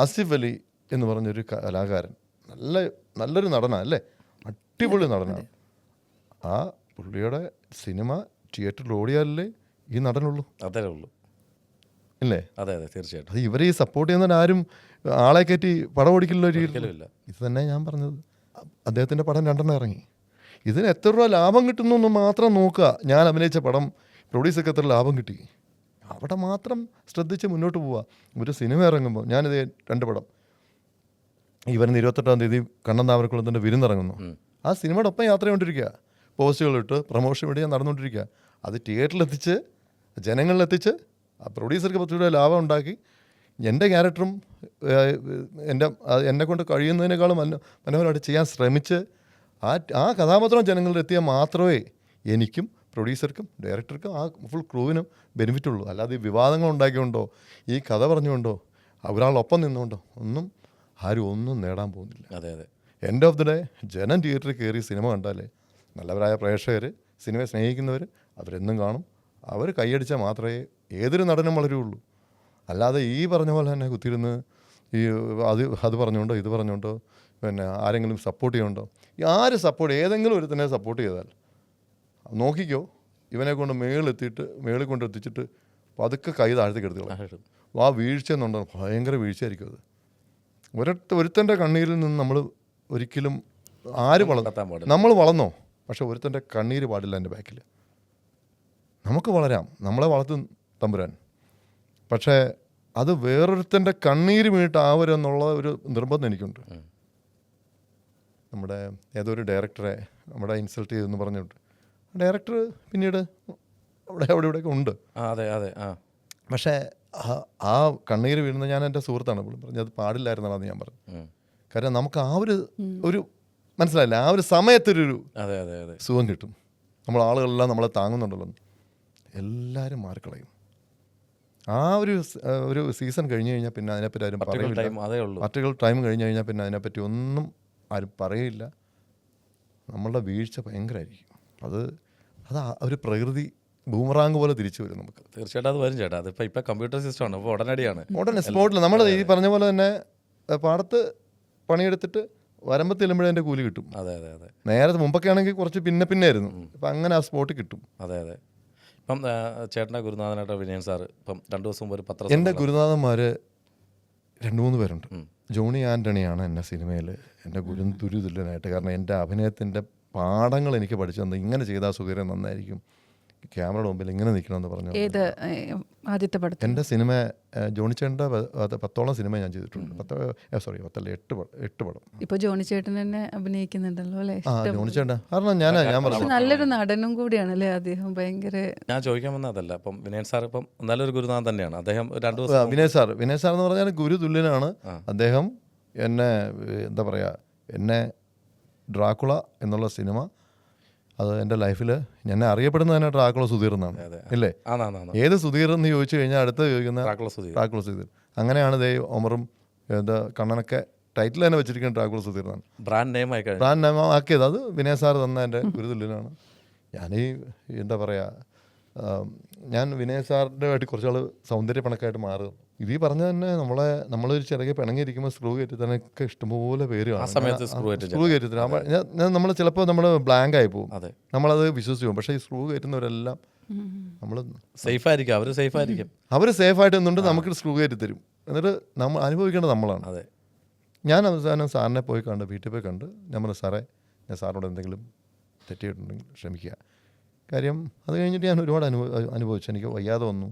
ആസിഫ് അലി എന്ന് പറഞ്ഞൊരു കലാകാരൻ, നല്ലൊരു നടനാണ് അല്ലേ, അടിപൊളി നടനാണ്. ആ പുള്ളിയുടെ സിനിമ തിയേറ്ററിൽ ഓടിയാലല്ലേ ഈ നടനുള്ളൂ, അതേ ഉള്ളൂ. ഇല്ലേ? അതെ അതെ, തീർച്ചയായിട്ടും. അത് ഇവരെ ഈ സപ്പോർട്ട് ചെയ്യുന്നവർ ആരും ആളെ കയറ്റി പടം ഓടിക്കില്ല. ഒരിക്കലും ഇല്ല. ഇത് തന്നെ ഞാൻ പറഞ്ഞത്. അദ്ദേഹത്തിൻ്റെ പടം 2 ഇറങ്ങി. ഇതിന് എത്ര രൂപ ലാഭം കിട്ടുന്നു എന്ന് മാത്രം നോക്കുക. ഞാൻ അഭിനയിച്ച പടം പ്രൊഡ്യൂസർക്ക് എത്ര ലാഭം കിട്ടി, അവിടെ മാത്രം ശ്രദ്ധിച്ച് മുന്നോട്ട് പോവുക. ഒരു സിനിമ ഇറങ്ങുമ്പോൾ ഞാനിത് 2 പടം, ഈ വരുന്ന 28-ാം തീയതി കണ്ണൻ താമരക്കുളത്തിൻ്റെ വിരുന്നിറങ്ങുന്നു. ആ സിനിമയുടെ ഒപ്പം യാത്ര ചെയ്തുകൊണ്ടിരിക്കുക, പോസ്റ്റുകളിട്ട് പ്രൊമോഷൻ വേണ്ടി ഞാൻ നടന്നുകൊണ്ടിരിക്കുക. അത് തിയേറ്ററിലെത്തിച്ച് ജനങ്ങളിലെത്തിച്ച് ആ പ്രൊഡ്യൂസർക്ക് 10 രൂപ ലാഭം ഉണ്ടാക്കി എൻ്റെ ക്യാരക്ടറും എന്നെക്കൊണ്ട് കഴിയുന്നതിനേക്കാളും മനോഹരമായിട്ട് ചെയ്യാൻ ശ്രമിച്ച് ആ കഥാപാത്രം ജനങ്ങളിൽ എത്തിയാൽ മാത്രമേ എനിക്കും പ്രൊഡ്യൂസർക്കും ഡയറക്ടർക്കും ആ ഫുൾ ക്രൂവിനും ബെനിഫിറ്റ് ഉള്ളൂ. അല്ലാതെ ഈ വിവാദങ്ങൾ ഉണ്ടാക്കിക്കൊണ്ടോ ഈ കഥ പറഞ്ഞുകൊണ്ടോ ഒരാളൊപ്പം നിന്നുകൊണ്ടോ ആരും ഒന്നും നേടാൻ പോകുന്നില്ല. അതെ അതെ. എൻഡ് ഓഫ് ദി ഡേ ജനം തിയേറ്ററിൽ കയറി സിനിമ കണ്ടാലേ നല്ലവരായ പ്രേക്ഷകർ, സിനിമയെ സ്നേഹിക്കുന്നവർ അവരെന്നും കാണും. അവർ കൈയടിച്ചാൽ മാത്രമേ ഏതൊരു നടനും വളരുള്ളൂ. അല്ലാതെ ഈ പറഞ്ഞ പോലെ തന്നെ കുത്തിയിരുന്ന് ഈ അത് പറഞ്ഞുകൊണ്ടോ ഇത് പറഞ്ഞുകൊണ്ടോ പിന്നെ ആരെങ്കിലും സപ്പോർട്ട് ചെയ്യുന്നുണ്ടോ? ഏതെങ്കിലും ഒരു തന്നെ സപ്പോർട്ട് ചെയ്താൽ നോക്കിക്കോ, ഇവനെ കൊണ്ട് മേളിൽ കൊണ്ടെത്തിച്ചിട്ട് പതുക്കെ കൈ താഴ്ത്തേക്ക് എടുത്തുകളാം. ആ വീഴ്ച എന്നുണ്ടോ ഭയങ്കര വീഴ്ചയായിരിക്കും അത്. ഒരുത്തൻ്റെ കണ്ണീരിൽ നിന്ന് നമ്മൾ ഒരിക്കലും നമ്മൾ വളർന്നോ, പക്ഷെ ഒരുത്തൻ്റെ കണ്ണീര് പാടില്ല എൻ്റെ ബാക്കിൽ. നമുക്ക് വളരാം, നമ്മളെ വളർത്തും തമ്പുരാൻ, പക്ഷേ അത് വേറൊരുത്തൻ്റെ കണ്ണീര് വീണിട്ടാവരുമെന്നുള്ള ഒരു നിർബന്ധം എനിക്കുണ്ട്. നമ്മുടെ ഏതൊരു ഡയറക്ടറെ നമ്മുടെ ഇൻസൾട്ട് ചെയ്തെന്ന് പറഞ്ഞിട്ട് ഡയറക്ടർ പിന്നീട് ഇവിടെയൊക്കെ ഉണ്ട്. അതെ അതെ. പക്ഷേ ആ കണ്ണീര് വീഴുന്ന ഞാൻ എൻ്റെ സുഹൃത്താണ് പോലും പറഞ്ഞത്, അത് പാടില്ലായിരുന്നാണ് ഞാൻ പറഞ്ഞു. കാരണം നമുക്ക് ആ ഒരു മനസ്സിലായില്ല, ആ ഒരു സമയത്തൊരു സുഖം കിട്ടും. ആളുകളെല്ലാം നമ്മളെ താങ്ങുന്നുണ്ടല്ലോ, എല്ലാവരും മാറിക്കളയും. ആ ഒരു സീസൺ കഴിഞ്ഞ് കഴിഞ്ഞാൽ പിന്നെ അതിനെപ്പറ്റി ആരും പറയില്ല. പാർട്ടികൾ ടൈം കഴിഞ്ഞ് കഴിഞ്ഞാൽ പിന്നെ അതിനെപ്പറ്റി ഒന്നും ആരും പറയില്ല. നമ്മളുടെ വീഴ്ച ഭയങ്കരമായിരിക്കും. അത് ഒരു പ്രകൃതി ബൂമറാങ് പോലെ തിരിച്ചു വരും നമുക്ക്. തീർച്ചയായിട്ടും അത് വരും ചേട്ടാ. അതിപ്പോൾ ഇപ്പം കമ്പ്യൂട്ടർ സിസ്റ്റമാണ്, ഇപ്പോൾ ഉടനെ സ്പോട്ടിൽ നമ്മൾ ഈ പറഞ്ഞ പോലെ തന്നെ പാടത്ത് പണിയെടുത്തിട്ട് വരുമ്പത്തിൽ ചെല്ലുമ്പോഴേ എൻ്റെ കൂലി കിട്ടും. അതെ അതെ അതെ. നേരത്തെ മുമ്പൊക്കെ ആണെങ്കിൽ കുറച്ച് പിന്നെ ആയിരുന്നു, ഇപ്പം അങ്ങനെ ആ സ്പോട്ടിൽ കിട്ടും. അതെ അതെ. ഇപ്പം ചേട്ടൻ്റെ ഗുരുനാഥനായിട്ട് വിനയൻ സാറ് ഇപ്പം 2 ദിവസം മുമ്പ് ഒരു പത്രം, എൻ്റെ ഗുരുനാഥന്മാർ 2-3 പേരുണ്ട്. ജോണി ആൻ്റണിയാണ് എൻ്റെ സിനിമയിൽ എൻ്റെ ഗുരുതുല്യനായിട്ട്. കാരണം എൻ്റെ അഭിനയത്തിൻ്റെ പാഠങ്ങൾ എനിക്ക് പഠിച്ചു തന്നത്, ഇങ്ങനെ ചെയ്താൽ സുഖീരം നന്നായിരിക്കും, ക്യാമറയുടെ മുമ്പിൽ ഇങ്ങനെ നിൽക്കണമെന്ന് പറഞ്ഞു. ഏത് ആദ്യത്തെ പടം? എൻ്റെ സിനിമ ജോണിച്ചേട്ടൻ്റെ 10ഓളം സിനിമ ഞാൻ ചെയ്തിട്ടുണ്ട്. 8 പടം. ഇപ്പൊ ജോണിച്ചേട്ടൻ തന്നെ അഭിനയിക്കുന്നുണ്ടല്ലോ അല്ലേ? ജോണിച്ചേട്ടൻ കാരണം ഞാൻ പറഞ്ഞു നല്ലൊരു നടനും കൂടിയാണല്ലേ അദ്ദേഹം. ഭയങ്കര ഞാൻ ചോദിക്കാൻ വന്ന അതല്ല, ഇപ്പം വിനയൻ സാർ ഇപ്പം നല്ലൊരു ഗുരുനാഥൻ തന്നെയാണ് അദ്ദേഹം. 2 ദിവസം വിനയൻ സാർ എന്ന് പറഞ്ഞാൽ ഗുരു തുല്യനാണ് അദ്ദേഹം. എന്താ പറയുക, എന്നെ ഡ്രാക്കുള എന്നുള്ള സിനിമ, അത് എൻ്റെ ലൈഫിൽ എന്നെ അറിയപ്പെടുന്നത് തന്നെ ഡ്രാക്കുള സുധീർ എന്നാണ്, ഇല്ലേ? ഏത് സുധീർ എന്ന് ചോദിച്ചു കഴിഞ്ഞാൽ അടുത്ത് ചോദിക്കുന്ന ഡ്രാക്കുള സുധീർ. അങ്ങനെയാണ് ഒമറും കണ്ണനൊക്കെ ടൈറ്റിൽ തന്നെ വെച്ചിരിക്കുന്നത് ഡ്രാക്കുള സുധീർ എന്നാണ്. ബ്രാൻഡ് നെയിം ആക്കിയത് അത് വിനയ സാർ തന്ന എൻ്റെ ഗുരുതുല്യനാണ്. എന്താ പറയുക, ഞാൻ വിനയ സാറിൻ്റെ ആയിട്ട് കുറച്ചാൾ സൗന്ദര്യ പണക്കായിട്ട് മാറും. ഇത് പറഞ്ഞ തന്നെ നമ്മളൊരു ചെറിയ പിണങ്ങിയിരിക്കുമ്പോൾ സ്ക്രൂ കയറ്റത്തിനൊക്കെ ഇഷ്ടംപോലെ പേര് സ്ക്രൂ കയറ്റത്തിന്. നമ്മൾ ചിലപ്പോൾ നമ്മൾ ബ്ലാങ്ക് ആയി പോകും, നമ്മളത് വിശ്വസിച്ച് പോകും. പക്ഷേ ഈ സ്ക്രൂ കയറ്റുന്നവരെല്ലാം നമ്മൾ സേഫായിരിക്കും, അവർ സേഫായിട്ട് നിന്നുകൊണ്ട് നമുക്ക് സ്ക്രൂ കയറ്റി തരും. എന്നിട്ട് നമ്മൾ അനുഭവിക്കേണ്ടത് നമ്മളാണ്. ഞാൻ അവസാനം സാറിനെ പോയി കണ്ട്, വീട്ടിൽ പോയി കണ്ട്, ഞാൻ പറഞ്ഞു സാറേ, ഞാൻ സാറിനോട് എന്തെങ്കിലും തെറ്റിയിട്ടുണ്ടെങ്കിൽ ക്ഷമിക്കുക. കാര്യം അത് കഴിഞ്ഞിട്ട് ഞാൻ ഒരുപാട് അനുഭവിച്ചു. എനിക്ക് വയ്യാതെ വന്നു.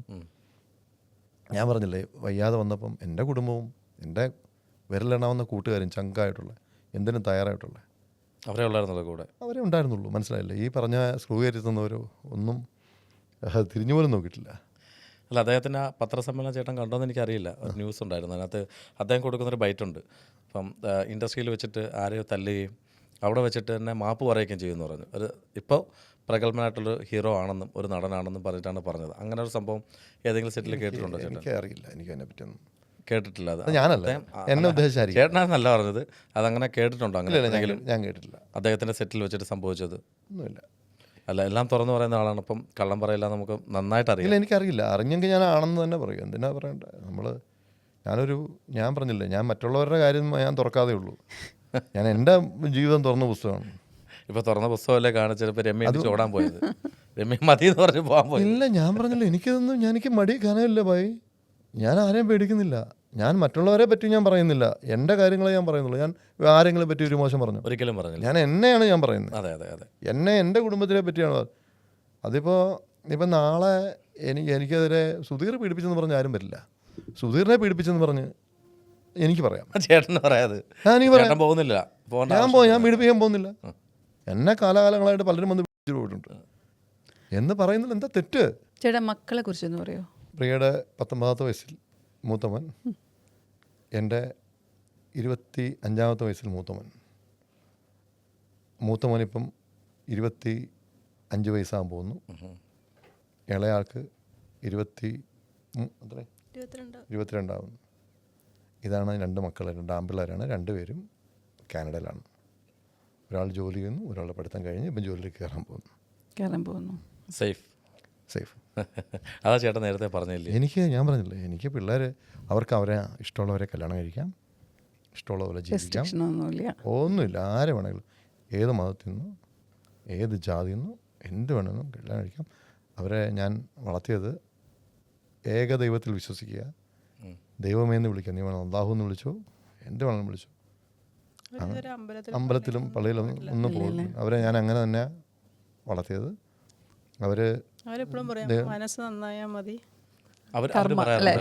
ഞാൻ പറഞ്ഞില്ലേ, വയ്യാതെ വന്നപ്പം എൻ്റെ കുടുംബവും എൻ്റെ വിരലെണ്ണാവുന്ന കൂട്ടുകാരും ചങ്കായിട്ടുള്ള എന്തിനും തയ്യാറായിട്ടുള്ള അവരെ ഉള്ളായിരുന്നല്ലോ കൂടെ. അവരെ ഉണ്ടായിരുന്നുള്ളൂ. മനസ്സിലായില്ലേ? ഈ പറഞ്ഞ സ്ക്രൂ കയറ്റി തന്നവരോ ഒന്നും തിരിഞ്ഞു പോലും നോക്കിയിട്ടില്ല. അല്ല, അദ്ദേഹത്തിൻ്റെ ആ പത്രസമ്മേളനം ചേട്ടൻ കണ്ടോന്ന് എനിക്കറിയില്ല. ഒരു ന്യൂസ് ഉണ്ടായിരുന്നു, അതിനകത്ത് അദ്ദേഹം കൊടുക്കുന്നൊരു ബൈറ്റുണ്ട്. അപ്പം ഇൻഡസ്ട്രിയിൽ വെച്ചിട്ട് ആരെയോ തല്ലുകയും അവിടെ വെച്ചിട്ട് തന്നെ മാപ്പ് പറയുകയും ചെയ്യുമെന്ന് പറഞ്ഞു. ഒരു ഇപ്പോൾ പ്രഗത്ഭനായിട്ടുള്ളൊരു ഹീറോ ആണെന്നും ഒരു നടനാണെന്നും പറഞ്ഞിട്ടാണ് പറഞ്ഞത്. അങ്ങനെ ഒരു സംഭവം ഏതെങ്കിലും സെറ്റിൽ കേട്ടിട്ടുണ്ടോ ചേട്ടൻ? എനിക്കറിയില്ല, എനിക്ക് അതിനെ പറ്റിയൊന്നും കേട്ടിട്ടില്ല. അത് ഞാനല്ല, എന്നെ ഉദ്ദേശിച്ചായിരിക്കും. ചേട്ടനാണെന്നല്ല പറഞ്ഞത്. അതങ്ങനെ കേട്ടിട്ടുണ്ടോ? അങ്ങനെ എന്തെങ്കിലും ഞാൻ കേട്ടിട്ടില്ല. അദ്ദേഹത്തിൻ്റെ സെറ്റിൽ വെച്ചിട്ട് സംഭവിച്ചത് ഒന്നുമില്ല. അല്ല, എല്ലാം തുറന്നു പറയുന്ന ആളാണ്. ഇപ്പം കള്ളം പറയില്ല, നമുക്ക് നന്നായിട്ട് അറിയില്ല. ഇല്ല, എനിക്കറിയില്ല. അറിഞ്ഞെങ്കിൽ ഞാൻ ആണെന്ന് തന്നെ പറയും. എന്തിനാ പറയണ്ടേ? ഞാൻ പറഞ്ഞില്ലേ, ഞാൻ മറ്റുള്ളവരുടെ കാര്യം ഞാൻ തുറക്കാതെ ഉള്ളൂ. ഞാൻ എൻ്റെ ജീവിതം തുറന്ന പുസ്തകമാണ്. ഇപ്പോൾ തുറന്ന പുസ്തകമല്ലേ കാണിച്ചപ്പോൾ രമ്യ എനിക്ക് ഓടാൻ പോയത്. രമ്യ മതി എന്ന് പറഞ്ഞ് പോകാൻ പോയി. ഇല്ല, ഞാൻ പറഞ്ഞില്ല, എനിക്ക് മടി കാനമില്ല ഭായി. ഞാൻ ആരെയും പേടിക്കുന്നില്ല. ഞാൻ മറ്റുള്ളവരെ പറ്റി ഞാൻ പറയുന്നില്ല, എൻ്റെ കാര്യങ്ങളെ ഞാൻ പറയുന്നുള്ളൂ. ഞാൻ ആരെങ്കിലും പറ്റി ഒരു മോശം പറഞ്ഞു ഒരിക്കലും പറഞ്ഞില്ല. ഞാൻ എന്നെയാണ് ഞാൻ പറയുന്നത്. അതെ അതെ അതെ. എൻ്റെ കുടുംബത്തിനെ പറ്റിയാണ്. ഇപ്പം നാളെ എനിക്കെതിരെ സുധീർ പീഡിപ്പിച്ചെന്ന് പറഞ്ഞ് ആരും വരില്ല. സുധീറിനെ പീഡിപ്പിച്ചെന്ന് പറഞ്ഞ് എനിക്ക് പറയാം. ചേട്ടന് പറയാത്. ചേട്ടൻ പോകുന്നില്ല, ഞാൻ പീഡിപ്പിക്കാൻ പോകുന്നില്ല. എന്നെ കാലാകാലങ്ങളായിട്ട് പലരും വന്ന് പീഡിപ്പിച്ചു പോയിട്ടുണ്ട് എന്ന് പറയുന്നതിൽ എന്താ തെറ്റ്? ചേട്ടാ, മക്കളെ കുറിച്ചൊന്ന് പറയോ? പ്രിയയുടെ 19ാമത്തെ വയസ്സിൽ മൂത്തവൻ, എൻ്റെ 25ാമത്തെ വയസ്സിൽ മൂത്തവനിപ്പം 25 വയസ്സാകാൻ പോകുന്നു. ഇളയാൾക്ക് 22 ആവുന്നു. ഇതാണ് 2 മക്കൾ, 2 ആൺപിള്ളേരാണ്. 2 പേരും കാനഡയിലാണ്. ഒരാൾ ജോലി ചെയ്യുന്നു, ഒരാളുടെ പഠിത്തം കഴിഞ്ഞ് ഇപ്പം ജോലിയിലേക്ക് കയറാൻ പോകുന്നു. സേഫ്. അതാ ചേട്ടൻ നേരത്തെ പറഞ്ഞില്ലേ? ഞാൻ പറഞ്ഞില്ലേ, എനിക്ക് പിള്ളേർ അവരെ ഇഷ്ടമുള്ളവരെ കല്യാണം കഴിക്കാം, ഇഷ്ടമുള്ള പോലെ ജീവിക്കാം, ഒന്നുമില്ല. ആരെ വേണമെങ്കിലും, ഏത് മതത്തിൽ നിന്നും ഏത് ജാതിയിൽ നിന്നും എന്ത് വേണമെങ്കിലും കല്യാണം കഴിക്കാം. അവരെ ഞാൻ വളർത്തിയത് ഏകദൈവത്തിൽ വിശ്വസിക്കുക, ദൈവമേന്ന് വിളിക്കുക. നീ വേണം അള്ളാഹു എന്ന് വിളിച്ചോ, എന്ത് വേണമെങ്കിലും വിളിച്ചോ. അമ്പലത്തിലും പള്ളിയിലും ഒന്നും പോകുന്നു. അവരെ ഞാൻ അങ്ങനെ തന്നെ വളർത്തിയത്. അവരെപ്പോഴും പറയും മനസ്സ് നന്നായാൽ മതി.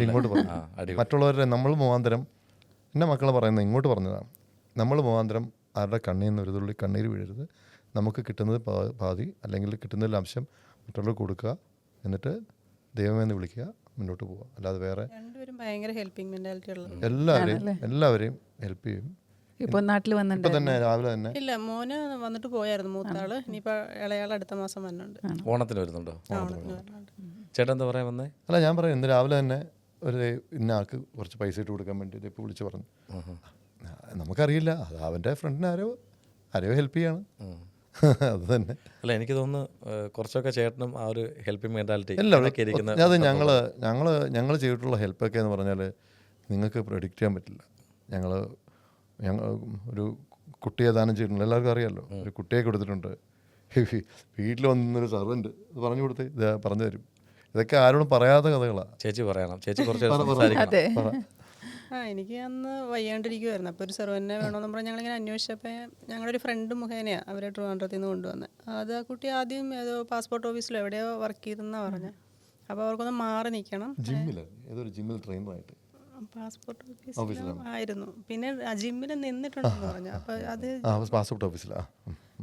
ഇങ്ങോട്ട് പറഞ്ഞു മറ്റുള്ളവരുടെ നമ്മൾ മുഖാന്തരം. എൻ്റെ മക്കളെ പറയുന്നത് ഇങ്ങോട്ട് പറഞ്ഞതാണ്, നമ്മൾ മുഖാന്തരം ആരുടെ കണ്ണിൽ നിന്ന് ഒരു തുള്ളി കണ്ണീര് വീഴരുത്. നമുക്ക് കിട്ടുന്നത് പാതി അല്ലെങ്കിൽ കിട്ടുന്നതിൽ അംശം മറ്റുള്ളവർക്ക് കൊടുക്കുക, എന്നിട്ട് ദൈവമേന്ന് വിളിക്കുക, മുന്നോട്ട് പോവുക. അല്ലാതെ വേറെ ഭയങ്കര ഹെൽപ്പിംഗ് മെന്റാലിറ്റി ഉള്ളത് എല്ലാവരെയും ഹെൽപ്പ് ചെയ്യും. ഇപ്പോൾ നാട്ടിൽ വന്നിട്ട് തന്നെ രാവിലെ തന്നെ ഇല്ല, മോന് വന്നിട്ട് പോയായിരുന്നു മൂത്താള്. ഇനിയിപ്പോൾ ഇളയാൾ അടുത്ത മാസം വന്നുണ്ട്. ഓണത്തിന് വരുന്നുണ്ടോ? ചേട്ടൻ എന്താ പറയാൻ വന്നേ? അല്ല, ഞാൻ പറയാം, ഇന്ന് രാവിലെ തന്നെ ഒരു ഇന്ന ആൾക്ക് കുറച്ച് പൈസ ഇട്ട് കൊടുക്കാൻ വേണ്ടി ഇപ്പോൾ വിളിച്ച് പറഞ്ഞു. നമുക്കറിയില്ല, അത് അവൻ്റെ ഫ്രണ്ടിന് ആരോ ഹെൽപ്പ് ചെയ്യാണ്. അത് തന്നെ. അല്ല, എനിക്ക് തോന്നുന്നു കുറച്ചൊക്കെ ചേട്ടനും ആ ഒരു ഹെൽപ്പിംഗ് മെന്റാലിറ്റി. അത് ഞങ്ങൾ ചെയ്തിട്ടുള്ള ഹെൽപ്പൊക്കെ എന്ന് പറഞ്ഞാൽ നിങ്ങൾക്ക് പ്രെഡിക്റ്റ് ചെയ്യാൻ പറ്റില്ല. ഞങ്ങൾ ഒരു കുട്ടിയെ ദാനം ചെയ്തിട്ടുണ്ട്, എല്ലാവർക്കും അറിയാമല്ലോ. ഒരു കുട്ടിയെ കൊടുത്തിട്ടുണ്ട്. വീട്ടിൽ വന്നൊരു സർവൻറ്റ് ഇത് പറഞ്ഞു കൊടുത്ത് പറഞ്ഞു തരും. ഇതൊക്കെ ആരോടും പറയാത്ത കഥകളാണ്. ചേച്ചി പറയണം, ചേച്ചി കുറച്ച്. എനിക്ക് അന്ന് വയ്യാണ്ടിരിക്കുമായിരുന്നു. അപ്പോൾ ഒരു സെർവൻറ്റിനെ വേണമെന്ന് പറഞ്ഞാൽ ഞങ്ങളിങ്ങനെ അന്വേഷിച്ചപ്പോൾ ഞങ്ങളുടെ ഒരു ഫ്രണ്ട് മുഖേനയാണ് അവരെ ട്രിവാൻഡ്രത്തിൽ നിന്ന് കൊണ്ടുവന്നത്. അത് ആ കുട്ടി ആദ്യം ഏതോ പാസ്പോർട്ട് ഓഫീസിലോ എവിടെയോ വർക്ക് ചെയ്തെന്നാണ് പറഞ്ഞത്. അപ്പോൾ അവർക്കൊന്ന് മാറി നിൽക്കണം. ജിമ്മിൽ ട്രെയിനറായിട്ട് പാസ്പോർട്ട് ഓഫീസിലായിരുന്നു. പിന്നെ ജിമ്മിൽ നിന്നിട്ടുണ്ടെന്ന് പറഞ്ഞു. അപ്പോൾ അത് പാസ്പോർട്ട് ഓഫീസിലാണ്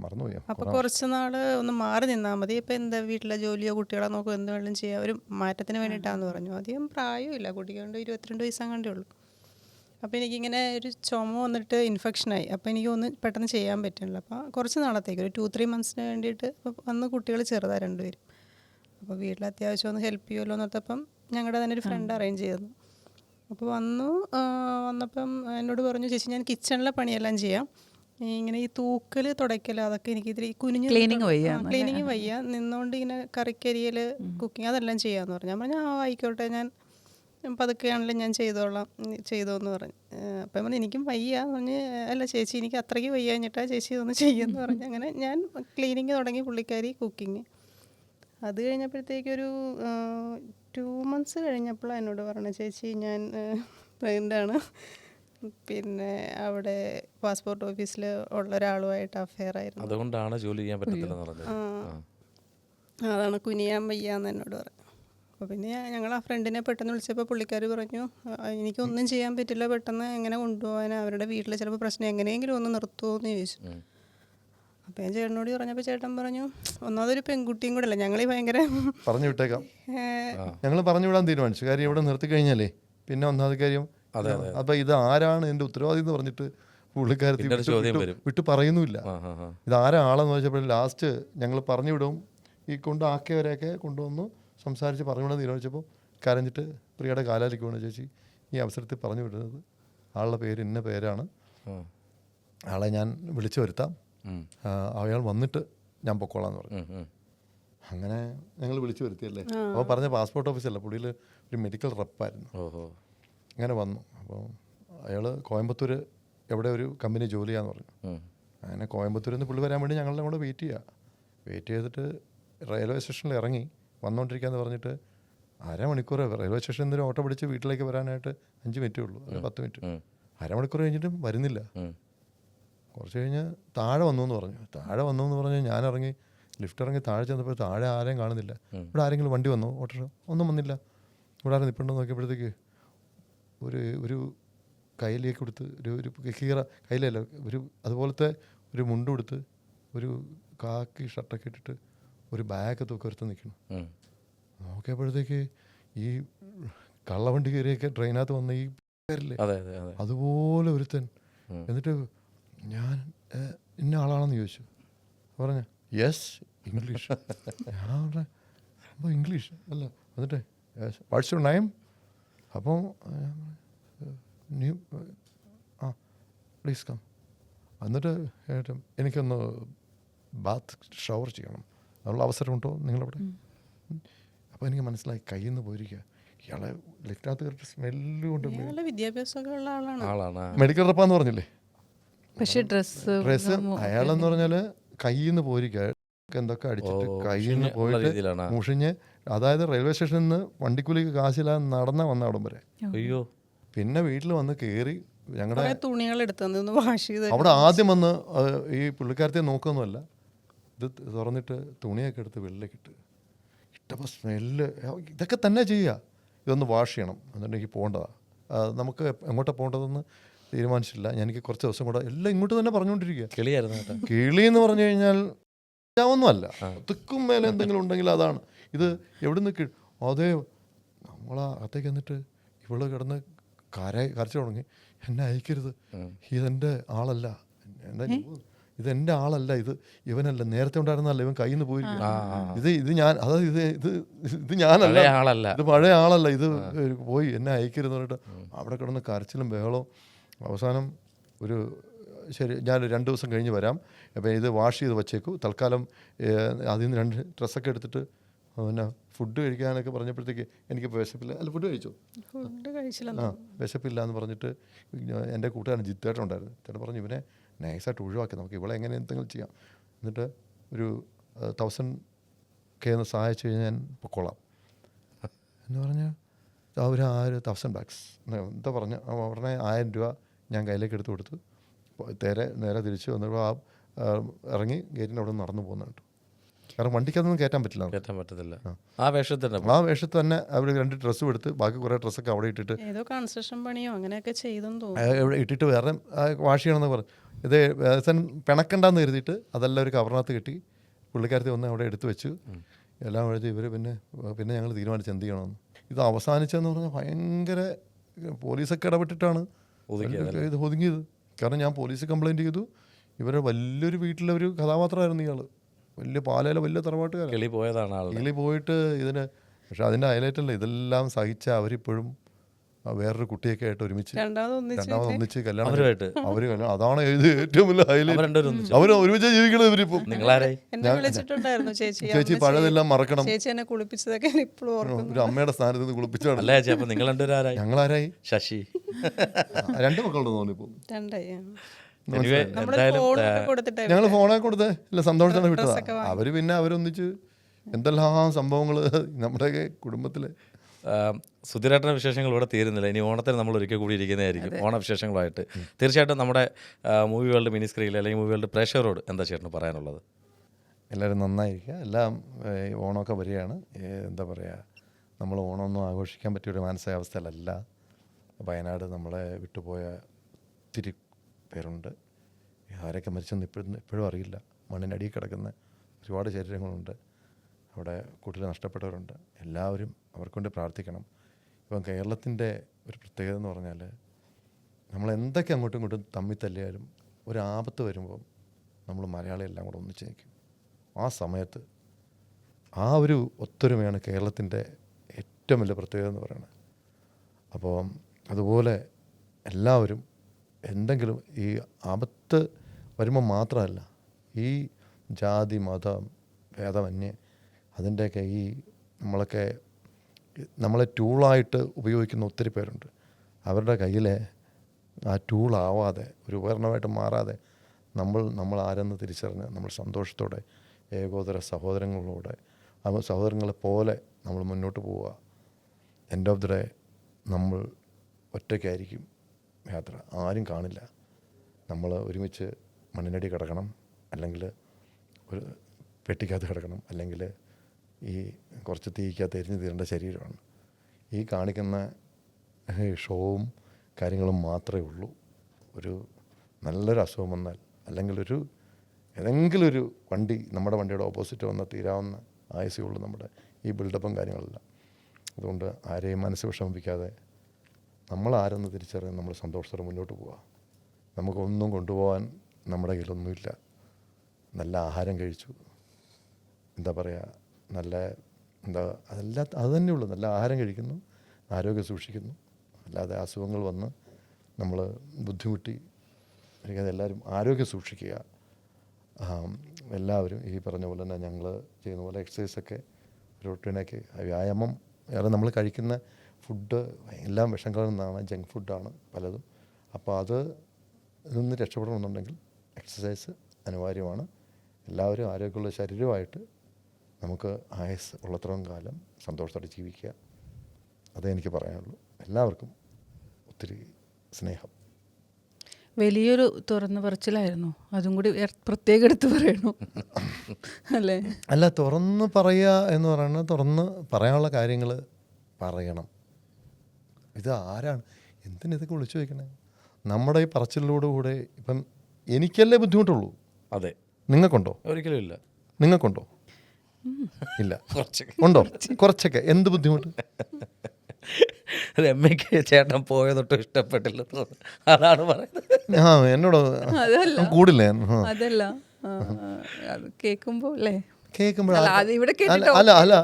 മറന്നുപോയി. അപ്പോൾ കുറച്ച് നാൾ ഒന്ന് മാറി നിന്നാൽ മതി. ഇപ്പോൾ എന്താ വീട്ടിലെ ജോലിയോ കുട്ടികളെ നോക്കുക, എന്ത് വേണമെങ്കിലും ചെയ്യാം, ഒരു മാറ്റത്തിന് വേണ്ടിയിട്ടാണെന്ന് പറഞ്ഞു. അധികം പ്രായമില്ല കുട്ടിക്ക്, കൊണ്ട് 22 വയസ്സങ്ങാണ്ടേ ഉള്ളൂ. അപ്പോൾ എനിക്കിങ്ങനെ ഒരു ചുമ വന്നിട്ട് ഇൻഫെക്ഷനായി. അപ്പോൾ എനിക്കൊന്നും പെട്ടെന്ന് ചെയ്യാൻ പറ്റുന്നില്ല. അപ്പോൾ കുറച്ച് നാളത്തേക്ക് ഒരു 2-3 മന്ത്സിന് വേണ്ടിയിട്ട് വന്ന് കുട്ടികൾ ചെറുതാണ് 2 പേരും. അപ്പോൾ വീട്ടിൽ അത്യാവശ്യം ഒന്ന് ഹെൽപ്പ് ചെയ്യുമല്ലോ എന്നോർത്തപ്പം ഞങ്ങളുടെ തന്നെ ഒരു ഫ്രണ്ട് അറേഞ്ച് ചെയ്തു. അപ്പോൾ വന്നപ്പം എന്നോട് പറഞ്ഞു, ചേച്ചി ഞാൻ കിച്ചണിലെ പണിയെല്ലാം ചെയ്യാം, ഇങ്ങനെ ഈ തൂക്കൽ തുടയ്ക്കൽ അതൊക്കെ എനിക്ക് ഇതിൽ ക്ലീനിങ് വയ്യ, നിന്നുകൊണ്ട് ഇങ്ങനെ കറിക്കരിയൽ കുക്കിംഗ് അതെല്ലാം ചെയ്യാമെന്ന് പറഞ്ഞു. ഞാൻ പറഞ്ഞു ആയിക്കോട്ടെ, ഞാൻ പതുക്കെയാണെങ്കിലും ഞാൻ ചെയ്തോന്ന് പറഞ്ഞു. അപ്പം പറഞ്ഞു എനിക്കും വയ്യ പറഞ്ഞ്, അല്ല ചേച്ചി എനിക്ക് അത്രയ്ക്ക് വയ്യ കഴിഞ്ഞിട്ടാ ചേച്ചി ഇതൊന്ന് ചെയ്യുമെന്ന് പറഞ്ഞു. അങ്ങനെ ഞാൻ ക്ലീനിങ് തുടങ്ങി, പുള്ളിക്കാരി കുക്കിങ്. അത് കഴിഞ്ഞപ്പോഴത്തേക്കൊരു 2 മന്ത്സ് കഴിഞ്ഞപ്പോഴാണ് എന്നോട് പറഞ്ഞു, ചേച്ചി ഞാൻ പ്രഗ്നൻ്റാണ്, പിന്നെ അവിടെ പാസ്പോർട്ട് ഓഫീസിൽ ഉള്ള ഒരാളുമായിട്ട് അഫെയർ ആയിരുന്നു. അതുകൊണ്ടാണ് ജോലി ചെയ്യാൻ പറ്റത്തില്ലെന്ന് പറഞ്ഞത്. അതാണ് കുനിയാൻ വയ്യാന്ന് എന്നോട് പറഞ്ഞു. അപ്പോൾ പിന്നെ ഞങ്ങൾ ആ ഫ്രണ്ടിനെ പെട്ടെന്ന് വിളിച്ചപ്പോൾ പുള്ളിക്കാർ പറഞ്ഞു എനിക്കൊന്നും ചെയ്യാൻ പറ്റില്ല, പെട്ടെന്ന് എങ്ങനെ കൊണ്ടുപോകാൻ, അവരുടെ വീട്ടിൽ ചിലപ്പോൾ പ്രശ്നം എങ്ങനെയെങ്കിലും ഒന്ന് നിർത്തുമോ എന്ന് ചോദിച്ചു. അപ്പോൾ ഞാൻ ചേട്ടനോട് പറഞ്ഞപ്പോൾ ചേട്ടൻ പറഞ്ഞു ഒന്നാമതൊരു പെൺകുട്ടിയും കൂടെ അല്ല, ഞങ്ങൾ ഭയങ്കര പറഞ്ഞു വിട്ടേക്കാം, ഞങ്ങൾ പറഞ്ഞു വിടാൻ തീരുമാനിച്ചു. കാര്യം ഇവിടെ നിർത്തി കഴിഞ്ഞാലേ പിന്നെ ഒന്നാമത് കാര്യം അപ്പം ഇത് ആരാണ് എൻ്റെ ഉത്തരവാദി എന്ന് പറഞ്ഞിട്ട് പുള്ളിക്കാരത്തി വിട്ട് പറയുന്നുമില്ല. ഇത് ആരാളെന്ന് ചോദിച്ചപ്പോൾ ലാസ്റ്റ് ഞങ്ങൾ പറഞ്ഞു വിടും. ഈ കൊണ്ടാക്കിയവരെയൊക്കെ കൊണ്ടുവന്നു സംസാരിച്ച് പറഞ്ഞു വിടാൻ തീരുമാനിച്ചപ്പോൾ കരഞ്ഞിട്ട് പ്രിയയുടെ കാലാലിക്ക് വേണം ചേച്ചി ഈ അവസരത്തിൽ പറഞ്ഞു വിടുന്നത്, ആളുടെ പേര് ഇന്ന പേരാണ്, ആളെ ഞാൻ വിളിച്ചു വരുത്താം, അയാൾ വന്നിട്ട് ഞാൻ പൊക്കോളാം എന്ന് പറഞ്ഞു. അങ്ങനെ ഞങ്ങൾ വിളിച്ചു വരുത്തിയല്ലേ. അപ്പോൾ പറഞ്ഞ പാസ്പോർട്ട് ഓഫീസല്ല, പുള്ളിയിൽ ഒരു മെഡിക്കൽ റെപ്പായിരുന്നു. അങ്ങനെ വന്നു. അപ്പോൾ അയാൾ കോയമ്പത്തൂർ എവിടെ ഒരു കമ്പനി ജോലി ചെയ്യാന്ന് പറഞ്ഞു. അങ്ങനെ കോയമ്പത്തൂരിൽ നിന്ന് പുള്ളി വരാൻ വേണ്ടി ഞങ്ങളുടെ കൂടെ വെയിറ്റ് ചെയ്തിട്ട് റെയിൽവേ സ്റ്റേഷനിൽ ഇറങ്ങി വന്നുകൊണ്ടിരിക്കുകയെന്ന് പറഞ്ഞിട്ട് അരമണിക്കൂർ റെയിൽവേ സ്റ്റേഷനിൽ നിന്ന് ഒരു ഓട്ടോ പിടിച്ച് വീട്ടിലേക്ക് വരാനായിട്ട് 5 മിനിറ്റേ ഉള്ളൂ, 10 മിനിറ്റ്. അരമണിക്കൂർ കഴിഞ്ഞിട്ടും വരുന്നില്ല. കുറച്ച് കഴിഞ്ഞ് താഴെ വന്നു എന്ന് പറഞ്ഞു. ഞാൻ ഇറങ്ങി ലിഫ്റ്റ് ഇറങ്ങി താഴെ ചെന്നപ്പോൾ താഴെ ആരെയും കാണുന്നില്ല. ഇവിടെ ആരെങ്കിലും വണ്ടി വന്നോ, ഓട്ടോ ഒന്നും വന്നില്ല. ഇവിടെ ആരും നിൽപ്പുണ്ടോ നോക്കിയപ്പോഴത്തേക്ക് ഒരു കയ്യിലേക്ക് കൊടുത്ത് ഒരു കീറ കയ്യിലല്ല, ഒരു അതുപോലത്തെ ഒരു മുണ്ട് കൊടുത്ത് ഒരു കാക്കി ഷർട്ടൊക്കെ ഇട്ടിട്ട് ഒരു ബാഗ് തൂക്കി ഒരുത്ത് നിൽക്കണം. നോക്കിയപ്പോഴത്തേക്ക് ഈ കള്ളവണ്ടി കയറിയൊക്കെ ട്രെയിനകത്ത് വന്ന ഈ പേരില്ലേ അതുപോലെ ഒരുത്തൻ. എന്നിട്ട് ഞാൻ ഇന്ന ആളാണെന്ന് ചോദിച്ചു. പറഞ്ഞ യെസ് ഇംഗ്ലീഷ്. ഞാൻ പറഞ്ഞ അപ്പോൾ ഇംഗ്ലീഷ് അല്ല. എന്നിട്ട് വാട്ട്സ് യുവർ നെയിം? അപ്പോൾ പ്ലീസ് കം. എന്നിട്ട് എനിക്കൊന്ന് ബാത്ത് ഷവർ ചെയ്യണം, അതിനുള്ള അവസരമുണ്ടോ നിങ്ങളവിടെ? അപ്പോൾ എനിക്ക് മനസ്സിലായി കയ്യിൽ നിന്ന് പോയിരിക്കുക. ഇയാളെ ലിഫ്റ്റിനകത്ത് കയറിയിട്ട് സ്മെല്ല് കൊണ്ട് വിദ്യാഭ്യാസമൊക്കെ ഉള്ള ആളാണ്. മെഡിക്കൽ റെപ്പാന്ന് പറഞ്ഞില്ലേ. പക്ഷേ ഡ്രസ്സ് അയാളെന്ന് പറഞ്ഞാൽ കയ്യിൽ നിന്ന് പോയിരിക്കുക, എന്തൊക്കെ അടിച്ചിട്ട് കയ്യിൽ നിന്ന് പോയിട്ട് മുഷിഞ്ഞ്, അതായത് റെയിൽവേ സ്റ്റേഷനിൽ നിന്ന് വണ്ടിക്കൂലിക്ക് കാശില്ലാതെ നടന്ന വന്ന അവിടം വരെ. അയ്യോ. പിന്നെ വീട്ടിൽ വന്ന് കയറി ഞങ്ങളുടെ തുണികൾ എടുത്തു വാഷ് ചെയ്ത് അവിടെ ആദ്യം വന്ന് ഈ പുള്ളിക്കാരത്തെ നോക്കുകയൊന്നുമല്ല, ഇത് തുറന്നിട്ട് തുണിയൊക്കെ എടുത്ത് വെള്ളക്കിട്ട് ഇട്ടപ്പോൾ സ്മെല്ല്. ഇതൊക്കെ തന്നെ ചെയ്യുക, ഇതൊന്ന് വാഷ് ചെയ്യണം എന്നുണ്ടെങ്കിൽ പോകേണ്ടതാണ്. നമുക്ക് എങ്ങോട്ടാണ് പോകേണ്ടതെന്ന് തീരുമാനിച്ചില്ല. എനിക്ക് കുറച്ച് ദിവസം കൂടെ എല്ലാം ഇങ്ങോട്ട് തന്നെ പറഞ്ഞുകൊണ്ടിരിക്കുക. കിളി എന്ന് പറഞ്ഞു കഴിഞ്ഞാൽ ഒന്നുമല്ല, തിക്കും മേലെ എന്തെങ്കിലും ഉണ്ടെങ്കിൽ അതാണ്. ഇത് എവിടുന്ന് അതേ നമ്മളാ അകത്തേക്ക് എന്നിട്ട് ഇവള് കിടന്ന് കരച്ചു തുടങ്ങി. എന്നെ അയക്കരുത്, ഇതെൻ്റെ ആളല്ല, ഇതെൻ്റെ ആളല്ല, ഇവനല്ല, നേരത്തെ ഉണ്ടായിരുന്നല്ല, ഇവൻ കയ്യിൽ നിന്ന് പോയിരിക്കും, ഇത് ഞാൻ, അതായത് ഇത് ഞാനല്ല, ഇത് പഴയ ആളല്ല, ഇത് പോയി, എന്നെ അയക്കരുത് പറഞ്ഞിട്ട് അവിടെ കിടന്ന് കരച്ചിലും ബഹളവും. അവസാനം ഒരു ശരി ഞാൻ 2 ദിവസം കഴിഞ്ഞ് വരാം, അപ്പോൾ ഇത് വാഷ് ചെയ്ത് വച്ചേക്കൂ, തൽക്കാലം അതിൽ നിന്ന് 2 ഡ്രസ്സൊക്കെ എടുത്തിട്ട് പിന്നെ ഫുഡ് കഴിക്കാനൊക്കെ പറഞ്ഞപ്പോഴത്തേക്ക് എനിക്കിപ്പോൾ വിശപ്പില്ല. അല്ല ഫുഡ് കഴിച്ചോ? വിശപ്പില്ല എന്ന് പറഞ്ഞിട്ട് എൻ്റെ കൂട്ടുകാരൻ ജിത്തേട്ടൻ ഉണ്ടായിരുന്നു. ചേട്ടൻ പറഞ്ഞു ഇവനെ നൈസായിട്ട് ഒഴിവാക്കി, നമുക്ക് ഇവളെ എങ്ങനെ എന്തെങ്കിലും ചെയ്യാം, എന്നിട്ട് ഒരു 1000K സഹായിച്ചു കഴിഞ്ഞാൽ ഞാൻ പൊക്കോളാം എന്ന് പറഞ്ഞാൽ അവർ 1000 ബാഗ്സ് എന്താ പറഞ്ഞ ഉടനെ 1000 രൂപ ഞാൻ കയ്യിലേക്ക് എടുത്ത് കൊടുത്തു. നേരെ തിരിച്ച് വന്നപ്പോൾ ഇറങ്ങി ഗേറ്റിൻ്റെ അവിടെ നടന്നു പോകുന്നുണ്ട്. കാരണം വണ്ടിക്കതൊന്നും കയറ്റാൻ പറ്റത്തില്ല. ആ വേഷത്തിൽ തന്നെ അവർ 2 ഡ്രസ്സും എടുത്ത് ബാക്കി കുറേ ഡ്രസ്സൊക്കെ അവിടെ ഇട്ടിട്ട് ഏതോ കൺസ്ട്രക്ഷൻ പണിയോ അങ്ങനെയൊക്കെ ചെയ്തെന്ന് ഇട്ടിട്ട് വേറെ വാഷ് ചെയ്യണമെന്ന് പറഞ്ഞു. ഇത് പിണക്കണ്ടെന്ന് കരുതിയിട്ട് അതെല്ലാം ഒരു കവറിനകത്ത് കെട്ടി പുള്ളിക്കാരത്തി വന്ന് അവിടെ എടുത്തു വെച്ചു. എല്ലാം എഴുതി ഇവർ പിന്നെ ഞങ്ങൾ തീരുമാനിച്ച് എന്ത് ചെയ്യണമെന്ന്. ഇത് അവസാനിച്ചതെന്ന് പറഞ്ഞാൽ ഭയങ്കര പോലീസൊക്കെ ഇടപെട്ടിട്ടാണ് ഇത് ഒതുങ്ങിയത്. കാരണം ഞാൻ പോലീസ് കംപ്ലയിൻറ്റ് ചെയ്തു. ഇവരെ വലിയൊരു വീട്ടിലെ ഒരു കഥാപാത്രമായിരുന്നു ഇയാൾ, വലിയ പാലയിലെ വലിയ തറവാട്ടുകാരൻ. കിളി പോയിട്ട് ഇതിന്. പക്ഷെ അതിൻ്റെ ഹൈലൈറ്റ് അല്ല, ഇതെല്ലാം സഹിച്ച അവരിപ്പോഴും വേറൊരു കുട്ടിയൊക്കെ ആയിട്ട് ഒരുമിച്ച് ഒന്നിച്ച് കല്യാണം അവര് അതാണ് ഏറ്റവും വലിയ ഹൈലൈറ്റ്. അവർ ഒരുമിച്ച് ജീവിക്കണം ഇവരിപ്പം. ചേച്ചി പഴയതെല്ലാം മറക്കണം, ഒരു അമ്മയുടെ സ്ഥാനത്ത് നിന്ന് കുളിപ്പിച്ചാണ്. ഞങ്ങളാരായി? ശശി. 2 മക്കളുണ്ട് തോന്നിപ്പോ. ഞങ്ങൾ ഫോണൊക്കെ കൊടുത്തേ ഇല്ല, സന്തോഷത്തോടെ വിട്ടതാ. അവര് പിന്നെ അവരൊന്നിച്ച് എന്തെല്ലാം സംഭവങ്ങള് നമ്മുടെയൊക്കെ കുടുംബത്തില് സുധീരേട്ടൻ്റെ വിശേഷങ്ങൾ ഇവിടെ തീരുന്നില്ല. ഇനി ഓണത്തിന് നമ്മൾ ഒരിക്കൽ കൂടി ഇരിക്കുന്നതായിരിക്കും ഓണവിശേഷങ്ങളായിട്ട്. തീർച്ചയായിട്ടും നമ്മുടെ മൂവി വേൾഡ് മിനി സ്ക്രീനിൽ അല്ലെങ്കിൽ മൂവി വേൾഡ് പ്രേക്ഷകരോട് എന്താ ചേട്ടന് പറയാനുള്ളത്? എല്ലാവരും നന്നായിരിക്കുക. എല്ലാം ഓണമൊക്കെ വരികയാണ്. എന്താ പറയുക, നമ്മൾ ഓണമൊന്നും ആഘോഷിക്കാൻ പറ്റിയൊരു മാനസികാവസ്ഥയിലല്ല. വയനാട് നമ്മളെ വിട്ടുപോയ ഒത്തിരി പേരുണ്ട്. ആരൊക്കെ മരിച്ചെന്ന് ഇപ്പോഴും അറിയില്ല. മണ്ണിനടിയിൽ കിടക്കുന്ന ഒരുപാട് ശരീരങ്ങളുണ്ട്. അവിടെ കൂട്ടിൽ നഷ്ടപ്പെട്ടവരുണ്ട്. എല്ലാവരും അവർക്ക് വേണ്ടി പ്രാർത്ഥിക്കണം. ഇപ്പം കേരളത്തിൻ്റെ ഒരു പ്രത്യേകത എന്ന് പറഞ്ഞാൽ, നമ്മൾ എന്തൊക്കെ അങ്ങോട്ടും ഇങ്ങോട്ടും തമ്മിൽ തല്ലിയാലും ഒരു ആപത്ത് വരുമ്പം നമ്മൾ മലയാളി എല്ലാം കൂടെ ഒന്നിച്ച് നിൽക്കും. ആ സമയത്ത് ആ ഒരു ഒത്തൊരുമയാണ് കേരളത്തിൻ്റെ ഏറ്റവും വലിയ പ്രത്യേകത എന്ന് പറയുന്നത്. അപ്പോൾ അതുപോലെ എല്ലാവരും എന്തെങ്കിലും ഈ ആപത്ത് വരുമ്പോൾ മാത്രമല്ല, ഈ ജാതി മതം ഭേദമന്യേ അതിൻ്റെയൊക്കെ ഈ നമ്മളെ ടൂളായിട്ട് ഉപയോഗിക്കുന്ന ഒത്തിരി പേരുണ്ട്. അവരുടെ കയ്യിലെ ആ ടൂളാവാതെ, ഒരു ഉപകരണമായിട്ട് മാറാതെ നമ്മൾ ആരെന്ന് തിരിച്ചറിഞ്ഞ് നമ്മൾ സന്തോഷത്തോടെ ഏകോദര സഹോദരങ്ങളോടെ സഹോദരങ്ങളെ പോലെ നമ്മൾ മുന്നോട്ട് പോവുക. എൻഡ് ഓഫ് ദി ഡേ നമ്മൾ ഒറ്റയ്ക്കായിരിക്കും യാത്ര, ആരും കാണില്ല. നമ്മൾ ഒരുമിച്ച് മണ്ണിനടി കിടക്കണം, അല്ലെങ്കിൽ ഒരു പെട്ടിക്കകത്ത് കിടക്കണം, അല്ലെങ്കിൽ ഈ കുറച്ച് തീക്കകത്ത് എരിഞ്ഞ് തീരേണ്ട ശരീരമാണ്. ഈ കാണിക്കുന്ന ഷോവും കാര്യങ്ങളും മാത്രമേ ഉള്ളൂ. ഒരു നല്ലൊരു അസുഖം വന്നാൽ, അല്ലെങ്കിൽ ഏതെങ്കിലും ഒരു വണ്ടി നമ്മുടെ വണ്ടിയുടെ ഓപ്പോസിറ്റ് വന്നാൽ തീരാവുന്ന ആയുസേ ഉള്ളൂ നമ്മുടെ ഈ ബിൽഡപ്പും കാര്യങ്ങളെല്ലാം. അതുകൊണ്ട് ആരെയും മനസ്സ് വിഷമിപ്പിക്കാതെ നമ്മൾ ആരെന്ന് തിരിച്ചറിഞ്ഞ് നമ്മൾ സന്തോഷത്തോടെ മുന്നോട്ട് പോവുക. നമുക്കൊന്നും കൊണ്ടുപോകാൻ നമ്മുടെ കയ്യിലൊന്നുമില്ല. നല്ല ആഹാരം കഴിച്ചു, എന്താ പറയുക, അത് തന്നെയുള്ളൂ. നല്ല ആഹാരം കഴിക്കുന്നു, ആരോഗ്യം സൂക്ഷിക്കുന്നു. അല്ലാതെ അസുഖങ്ങൾ വന്ന് നമ്മൾ ബുദ്ധിമുട്ടി എല്ലാവരും ആരോഗ്യം സൂക്ഷിക്കുക. എല്ലാവരും ഈ പറഞ്ഞ പോലെ തന്നെ ഞങ്ങൾ ചെയ്യുന്ന പോലെ എക്സസൈസൊക്കെ റൊട്ടീനൊക്കെ, വ്യായാമം, വേറെ നമ്മൾ കഴിക്കുന്ന ഫുഡ് എല്ലാം വിഷം കലർന്നതാണ്, ജങ്ക് ഫുഡാണ് പലതും. അപ്പോൾ ഇതൊന്ന് രക്ഷപ്പെടണമെന്നുണ്ടെങ്കിൽ എക്സസൈസ് അനിവാര്യമാണ്. എല്ലാവരും ആരോഗ്യമുള്ള ശരീരമായിട്ട് നമുക്ക് ആയുസ് ഉള്ളത്രയും കാലം സന്തോഷത്തോടെ ജീവിക്കുക. അതേ എനിക്ക് പറയാനുള്ളൂ. എല്ലാവർക്കും ഒത്തിരി സ്നേഹം. വലിയൊരു തുറന്നു പറച്ചിലായിരുന്നു, അതും കൂടി പ്രത്യേകം എടുത്ത് പറയണു അല്ലേ? അല്ല, തുറന്ന് പറയുക എന്ന് പറയുന്നത് തുറന്ന് പറയാനുള്ള കാര്യങ്ങൾ പറയണം. ഇത് ആരാണ് എന്തിനൊക്കെ വിളിച്ചു വയ്ക്കണേ? നമ്മുടെ ഈ പറച്ചിലൂടെ ഇപ്പം എനിക്കല്ലേ ബുദ്ധിമുട്ടുള്ളൂ. അതെ. നിങ്ങൾക്കുണ്ടോ? ഒരിക്കലും ഇല്ല. നിങ്ങൾക്കുണ്ടോ? ഇല്ല. ഉണ്ടോ? കുറച്ചൊക്കെ. എന്ത് ബുദ്ധിമുട്ട്? രമ്യക്ക് ചേട്ടൻ പോയതൊട്ടും ഇഷ്ടപ്പെട്ടില്ല, അതാണ് പറയുന്നത്. എന്നോട് കൂടില്ലേ? അതല്ല, കേൾക്കുമ്പോ അല്ലേ, കേൾക്കുമ്പോഴ അല്ല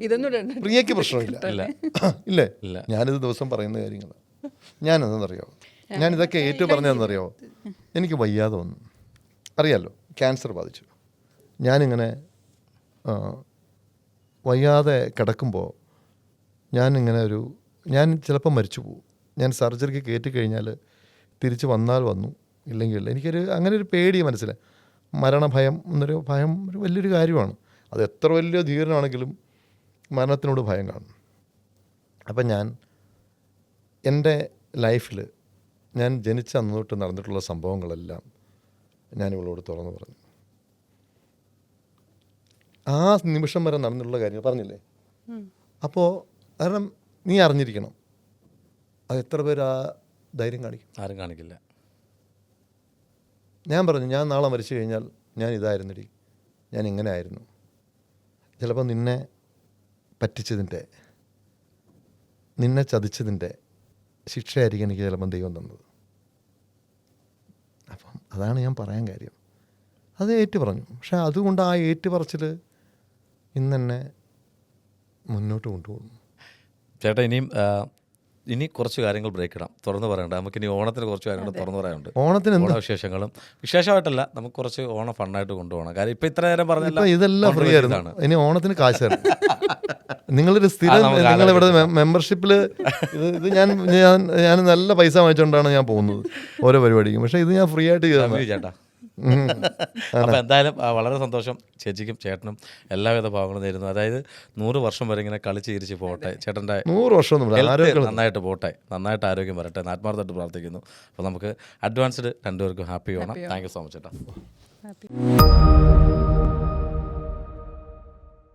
ഇതൊന്നും പ്രിയക്ക് പ്രശ്നമില്ല. ഇല്ലേ? ഞാനിത് ദിവസം പറയുന്ന കാര്യങ്ങളാണ്. ഞാനെന്തെന്നറിയോ, ഞാനിതൊക്കെ ഏറ്റവും പറഞ്ഞതെന്നറിയോ, എനിക്ക് വയ്യാതെ വന്നു, അറിയാമല്ലോ, ക്യാൻസർ ബാധിച്ചു. ഞാനിങ്ങനെ വയ്യാതെ കിടക്കുമ്പോൾ ഞാൻ ചിലപ്പോൾ മരിച്ചു പോകും. ഞാൻ സർജറിക്ക് കയറ്റിക്കഴിഞ്ഞാൽ തിരിച്ച് വന്നാൽ വന്നു, ഇല്ലെങ്കിൽ അങ്ങനെ ഒരു പേടി മനസ്സിലായി. മരണഭയം എന്നൊരു ഭയം ഒരു വലിയൊരു കാര്യമാണ്. അത് എത്ര വലിയ ധീരനാണെങ്കിലും മരണത്തിനോട് ഭയം കാണും. അപ്പം ഞാൻ എൻ്റെ ലൈഫിൽ ഞാൻ ജനിച്ച അന്ന് തൊട്ട് നടന്നിട്ടുള്ള സംഭവങ്ങളെല്ലാം ഞാൻ ഇവളോട് തുറന്നു പറഞ്ഞു. ആ നിമിഷം വരെ നടന്നിട്ടുള്ള കാര്യങ്ങൾ പറഞ്ഞില്ലേ? അപ്പോൾ കാരണം നീ അറിഞ്ഞിരിക്കണം, അത് എത്ര പേര് ആ ധൈര്യം കാണിക്കും? ആരും കാണിക്കില്ല. ഞാൻ പറഞ്ഞു, ഞാൻ നാളെ മരിച്ചു കഴിഞ്ഞാൽ ഞാൻ ഇതായിരുന്നടി, ഞാൻ ഇങ്ങനെ ആയിരുന്നു. ചിലപ്പോൾ നിന്നെ പറ്റിച്ചതിൻ്റെ, നിന്നെ ചതിച്ചതിൻ്റെ ശിക്ഷയായിരിക്കും എനിക്ക് ചിലപ്പം ദൈവം തന്നത്. അപ്പം അതാണ് ഞാൻ പറയാൻ കാര്യം. അത് ഏറ്റു പറഞ്ഞു. പക്ഷെ അതുകൊണ്ട് ആ ഏറ്റുപറച്ചിൽ ഇന്നെന്നെ മുന്നോട്ട് കൊണ്ടുപോകുന്നു. ചേട്ടാ, ഇനി കുറച്ച് കാര്യങ്ങൾ ബ്രേക്ക് ഇടാം, തുറന്നു പറയണ്ട. നമുക്കിനി ഓണത്തിന് കുറച്ച് കാര്യങ്ങൾ തുറന്നു പറയാനുണ്ട്. ഓണത്തിന് വിശേഷങ്ങളും വിശേഷമായിട്ടല്ല, നമുക്ക് കുറച്ച് ഓണം ഫണ്ണായിട്ട് കൊണ്ടുപോകണം. കാര്യം ഇപ്പം ഇത്ര നേരം പറഞ്ഞല്ലോ, ഇതെല്ലാം ഫ്രീ ആയിരുന്നു. ഇനി ഓണത്തിന് കാശാണ്. നിങ്ങളൊരു സ്ഥിരം, നിങ്ങളിവിടെ മെമ്പർഷിപ്പിൽ ഇത് ഞാൻ നല്ല പൈസ വാങ്ങിച്ചുകൊണ്ടാണ് ഞാൻ പോകുന്നത് ഓരോ പരിപാടിക്കും. പക്ഷേ ഇത് ഞാൻ ഫ്രീ ആയിട്ട് ചേട്ടാ അപ്പോൾ എന്തായാലും വളരെ സന്തോഷം. ചേച്ചിക്കും ചേട്ടനും എല്ലാവിധ ഭാവങ്ങളും നേരുന്നു. അതായത് 100 വർഷം വരെ ഇങ്ങനെ കളിച്ച് ചിരിച്ച് പോട്ടെ. ചേട്ടൻ്റെ 100 വർഷമൊന്നുമില്ല, health ആരോഗ്യം നന്നായിട്ട് പോട്ടെ, നന്നായിട്ട് ആരോഗ്യം വരട്ടെ എന്ന് ആത്മാർത്ഥമായിട്ട് പ്രാർത്ഥിക്കുന്നു. അപ്പോൾ നമുക്ക് അഡ്വാൻസ്ഡ് രണ്ടുപേർക്കും happy Onam. Thank you so much ചേട്ടാ. ഹാപ്പി